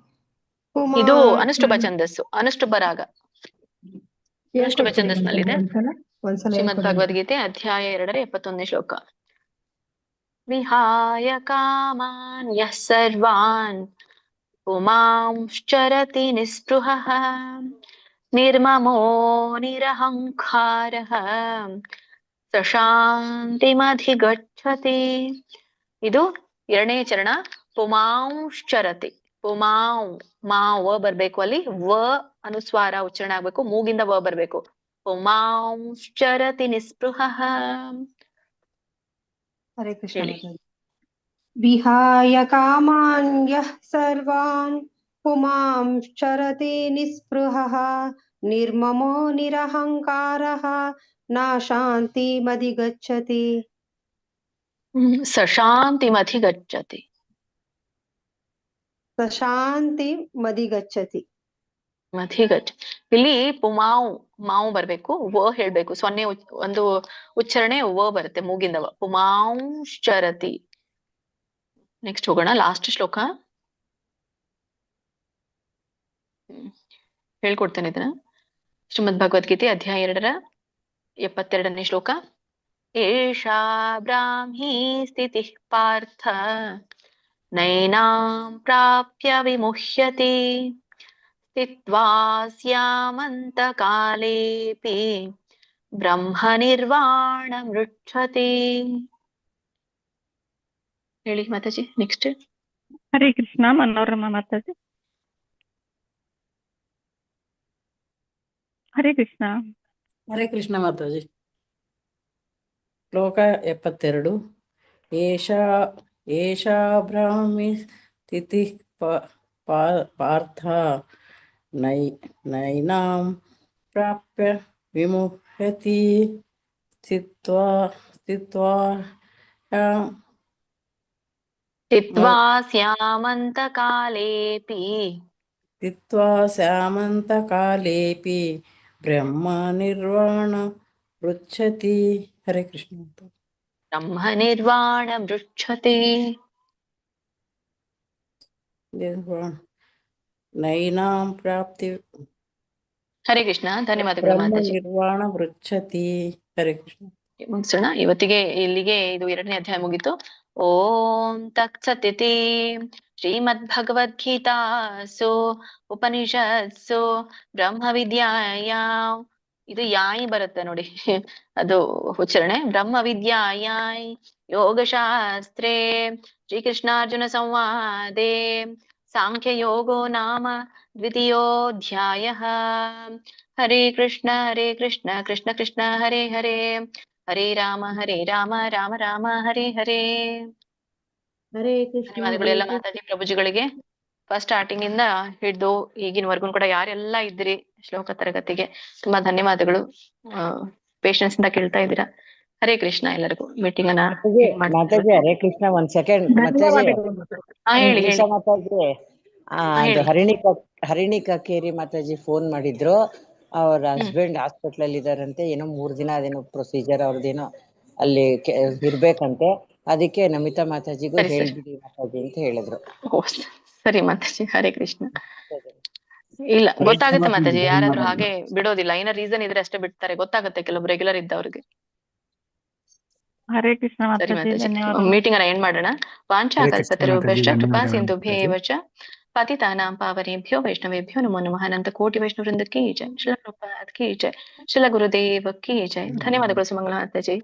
ಇದು ಅನುಷ್ಠುಭ ಛಂದಸ್ಸು, ಅನುಷ್ಠುಭ ರಾಗ, ಅನುಷ್ಠುಭ ಛಂದಸ್ನಲ್ಲಿದೆ. ಶ್ರೀಮದ್ ಭಗವದ್ಗೀತೆ ಅಧ್ಯಾಯ 2 71ನೇ ಶ್ಲೋಕ. ವಿಹಾಯ ಕಾಮಾನ್ ಯಃ ಸರ್ವಾನ್ ಪುಮಾಂಶ್ಚರತಿ ನಿಸ್ಪೃಹಃ ನಿರ್ಮಮೋ ನಿರಹಂಕಾರಃ ಸ ಶಾಂತಿಮಧಿಗಚ್ಚತಿ. ಇದು 2ನೇ ಚರಣ. ಪುಮಾಂಶ್ಚರತಿ. ಮಾವ್ ಬರ್ಬೇಕು ಅಲ್ಲಿ, ವ ಅನುಸ್ವಾರ ಉಚ್ಚಾರಣೆ ಆಗ್ಬೇಕು, ಮೂಗಿಂದ ವ ಬರ್ಬೇಕು. ಪುಮಾಂಶ್ಚರತಿ ನಿಸ್ಪೃಹಃ. ಹರೇ ಕೃಷ್ಣ. ವಿಹಾಯ ಕಾಮಾನ್ ಯಃ ಸರ್ವಾನ್ पुमांश्चरति निःस्पृहः निर्ममो निरहङ्कारः न शान्तिमधिगच्छति ಸಶಾಂತಿಮಧಿಗಚ್ಚತಿ. ಸಶಾಂತಿಮಧಿಗಚ್ಚತಿ. ಮಧಿಗಚ್ಚ. ಇಲ್ಲಿ ಪುಮಾವು ಮಾವು ಬರ್ಬೇಕು, ವ ಹೇಳ್ಬೇಕು. ಸೊನ್ನೆ ಒಂದು ಉಚ್ಚಾರಣೆ ವ ಬರುತ್ತೆ ಮೂಗಿಂದವ. ಪುಮಾಂಶ್ಚರತಿ. ನೆಕ್ಸ್ಟ್ ಹೋಗೋಣ, ಲಾಸ್ಟ್ ಶ್ಲೋಕ. ಹೇಳ್ಕೊಡ್ತೇನೆ ಇದನ್ನ. ಶ್ರೀಮದ್ ಭಗವದ್ಗೀತೆ ಅಧ್ಯಾಯ 2 ರ 72ನೇ ಶ್ಲೋಕ. ಏಷಾ ಬ್ರಾಹ್ಮೀ ಸ್ಥಿತಿಃ ಪಾರ್ಥ ನೈನಾಂ ಪ್ರಾಪ್ಯ ವಿಮುಹ್ಯತೆ ಸ್ಥಿತ್ವಾ ಸ್ಯಾಮಂತ ಕಾಲೇಪಿ ಬ್ರಹ್ಮ ನಿರ್ವಾಣ ಮೃಚ್ಛತೆ. ಹೇಳಿ ಮಾತಾಜಿ. ನೆಕ್ಸ್ಟ್. ಹರೇ ಕೃಷ್ಣ. ಮನೋರಮಾ ಮಾತಾಜಿ. ಹರೇ ಕೃಷ್ಣ. ಹರೇ ಕೃಷ್ಣ ಮಾತಾಜಿ. ಶ್ಲೋಕ 72. ಏಷಾ ಬ್ರಾಹ್ಮಿ ಸ್ಥಿತಿ ಪಾರ್ಥ ನೈನಾಂ ಪ್ರಾಪ್ಯ ವಿಮುಹ್ಯತಿ ಸ್ಥಿತ್ವಾ ಸ್ಯಾಮಂತಕಾಲೇಪಿ ಬ್ರಹ್ಮ ನಿರ್ವಾಣ ಮೃಚ್ಛತಿ. ಹರೇ ಕೃಷ್ಣ. ಬ್ರಹ್ಮ ನಿರ್ವಾಣ ಮೃಚ್ಛತೆ. ನೈನಾಂ ಪ್ರಾಪ್ತಿ. ಹರೇ ಕೃಷ್ಣ. ಧನ್ಯವಾದಗಳು ಬ್ರಹ್ಮ ಮಾತಾಜಿ. ನಿರ್ವಾಣ ಮೃಚ್ಛತಿ. ಹರೇ ಕೃಷ್ಣ. ಮುಗಿಸೋಣ ಇವತ್ತಿಗೆ. ಇಲ್ಲಿಗೆ ಇದು 2ನೇ ಅಧ್ಯಾಯ ಮುಗೀತು. ಓಂ ತತ್ಸತಿತಿ. ಶ್ರೀಮದ್ ಭಗವದ್ಗೀತಾಸು ಉಪನಿಷತ್ಸು ಬ್ರಹ್ಮ ವಿದ್ಯಾಯಾಂ, ಇದು ಯಾಯಿ ಬರುತ್ತೆ ನೋಡಿ, ಅದು ಉಚ್ಚಾರಣೆ. ಬ್ರಹ್ಮ ವಿದ್ಯಾಯಾಂ ಯೋಗಶಾಸ್ತ್ರೇ ಶ್ರೀಕೃಷ್ಣಾರ್ಜುನ ಸಂವಾದೇ ಸಾಂಖ್ಯ ಯೋಗೋ ನಾಮ 2ಧ್ಯಾಯಃ. ಹರೇ ಕೃಷ್ಣ ಕೃಷ್ಣ ಕೃಷ್ಣ ಹರೇ ಹರೇ, ಹರೇ ರಾಮ ರಾಮ ರಾಮ ಹರೇ ಹರೇ. ಹರೇ ಕೃಷ್ಣ. ಧನ್ಯವಾದಗಳು ಎಲ್ಲ ಮಾತಾಜಿ ಪ್ರಭುಜಿಗಳಿಗೆ. ಫಸ್ಟ್ ಸ್ಟಾರ್ಟಿಂಗ್ ಇಂದ ಹಿಡಿದು ಈಗಿನವರೆಗೂ ಕೂಡ ಯಾರೆಲ್ಲ ಇದ್ರಿ ಶ್ಲೋಕ ತರಗತಿಗೆ ತುಂಬಾ ಧನ್ಯವಾದಗಳು. ಪೇಷನ್ಸ್ ಇಂದ ಕೇಳ್ತಾ ಇದ್ದೀರಾ. ಹರೇ ಕೃಷ್ಣ ಎಲ್ಲರಿಗೂ. ಮೀಟಿಂಗ್ ಅನ್ನ ಮಾತಾಜಿ ಹರೇ ಕೃಷ್ಣ. ಒಂದ್ ಸೆಕೆಂಡ್ ಮಾತಾಜಿ. ಹೇಳಿ ಹೇಳಿ ಮಾತಾಜಿ ಅದು ಹರಿಣಿ ಕಕ್ಕೇರಿ ಮಾತಾಜಿ ಫೋನ್ ಮಾಡಿದ್ರು. ಅವ್ರ ಹಸ್ಬೆಂಡ್ ಹಾಸ್ಪಿಟಲ್ ಅಲ್ಲಿ ಇದಾರಂತೆ. ಏನೋ 3 ದಿನ ಅದೇನೋ ಪ್ರೊಸೀಜರ್ ಅವ್ರದ್ದೇನೋ ಅಲ್ಲಿ ಇರ್ಬೇಕಂತೆ. ಅದಕ್ಕೆ ನಮಿತಾ ಮಾತಾಜಿಗೂ ಹೇಳ್ಬಿಡಿ ಮಾತಾಜಿ ಅಂತ ಹೇಳಿದ್ರು. ಸರಿ ಮಾತಾಜಿ. ಹರೇ ಕೃಷ್ಣ. ಇಲ್ಲ ಗೊತ್ತಾಗುತ್ತೆ ಮಾತಾಜಿ, ಯಾರಾದ್ರೂ ಹಾಗೆ ಬಿಡೋದಿಲ್ಲ. ಏನೋ ರೀಸನ್ ಇದ್ರೆ ಅಷ್ಟೇ ಬಿಡ್ತಾರೆ, ಗೊತ್ತಾಗುತ್ತೆ ಕೆಲವೊಬ್ರು ರೆಗ್ಯುಲರ್ ಇದ್ದವ್ರಿಗೆ. ಹರೇ ಕೃಷ್ಣ ಸರಿ ಮಾತಾಜಿ. ಮಾತಾಜಿ. ಧನ್ಯವಾದ. ಮೀಟಿಂಗ್ ಅನ್ನ ಏನ್ ಮಾಡೋಣ. ವಾಂಛಾ ಕಲ್ಪತರುಭ್ಯಶ್ಚ ಕೃಪಾ ಸಿಂಧುಭ್ಯೇವ ಚ ಪತಿತಾನಾಂ ಪಾವನೇಭ್ಯೋ ವೈಷ್ಣವೇಭ್ಯೋ ನಮೋ ನಮಃ. ಅನಂತ ಕೋಟಿ ವೈಷ್ಣವ ವೃಂದ ಕಿ ಜೈ. ಶ್ರೀಲ ಪ್ರಭುಪಾದ್ ಕಿ ಜೈ. ಶ್ರೀಲ ಗುರುದೇವ ಕಿ ಜೈ. ಧನ್ಯವಾದಗಳು ಸುಮಂಗಲ ಮಾತಾಜಿ.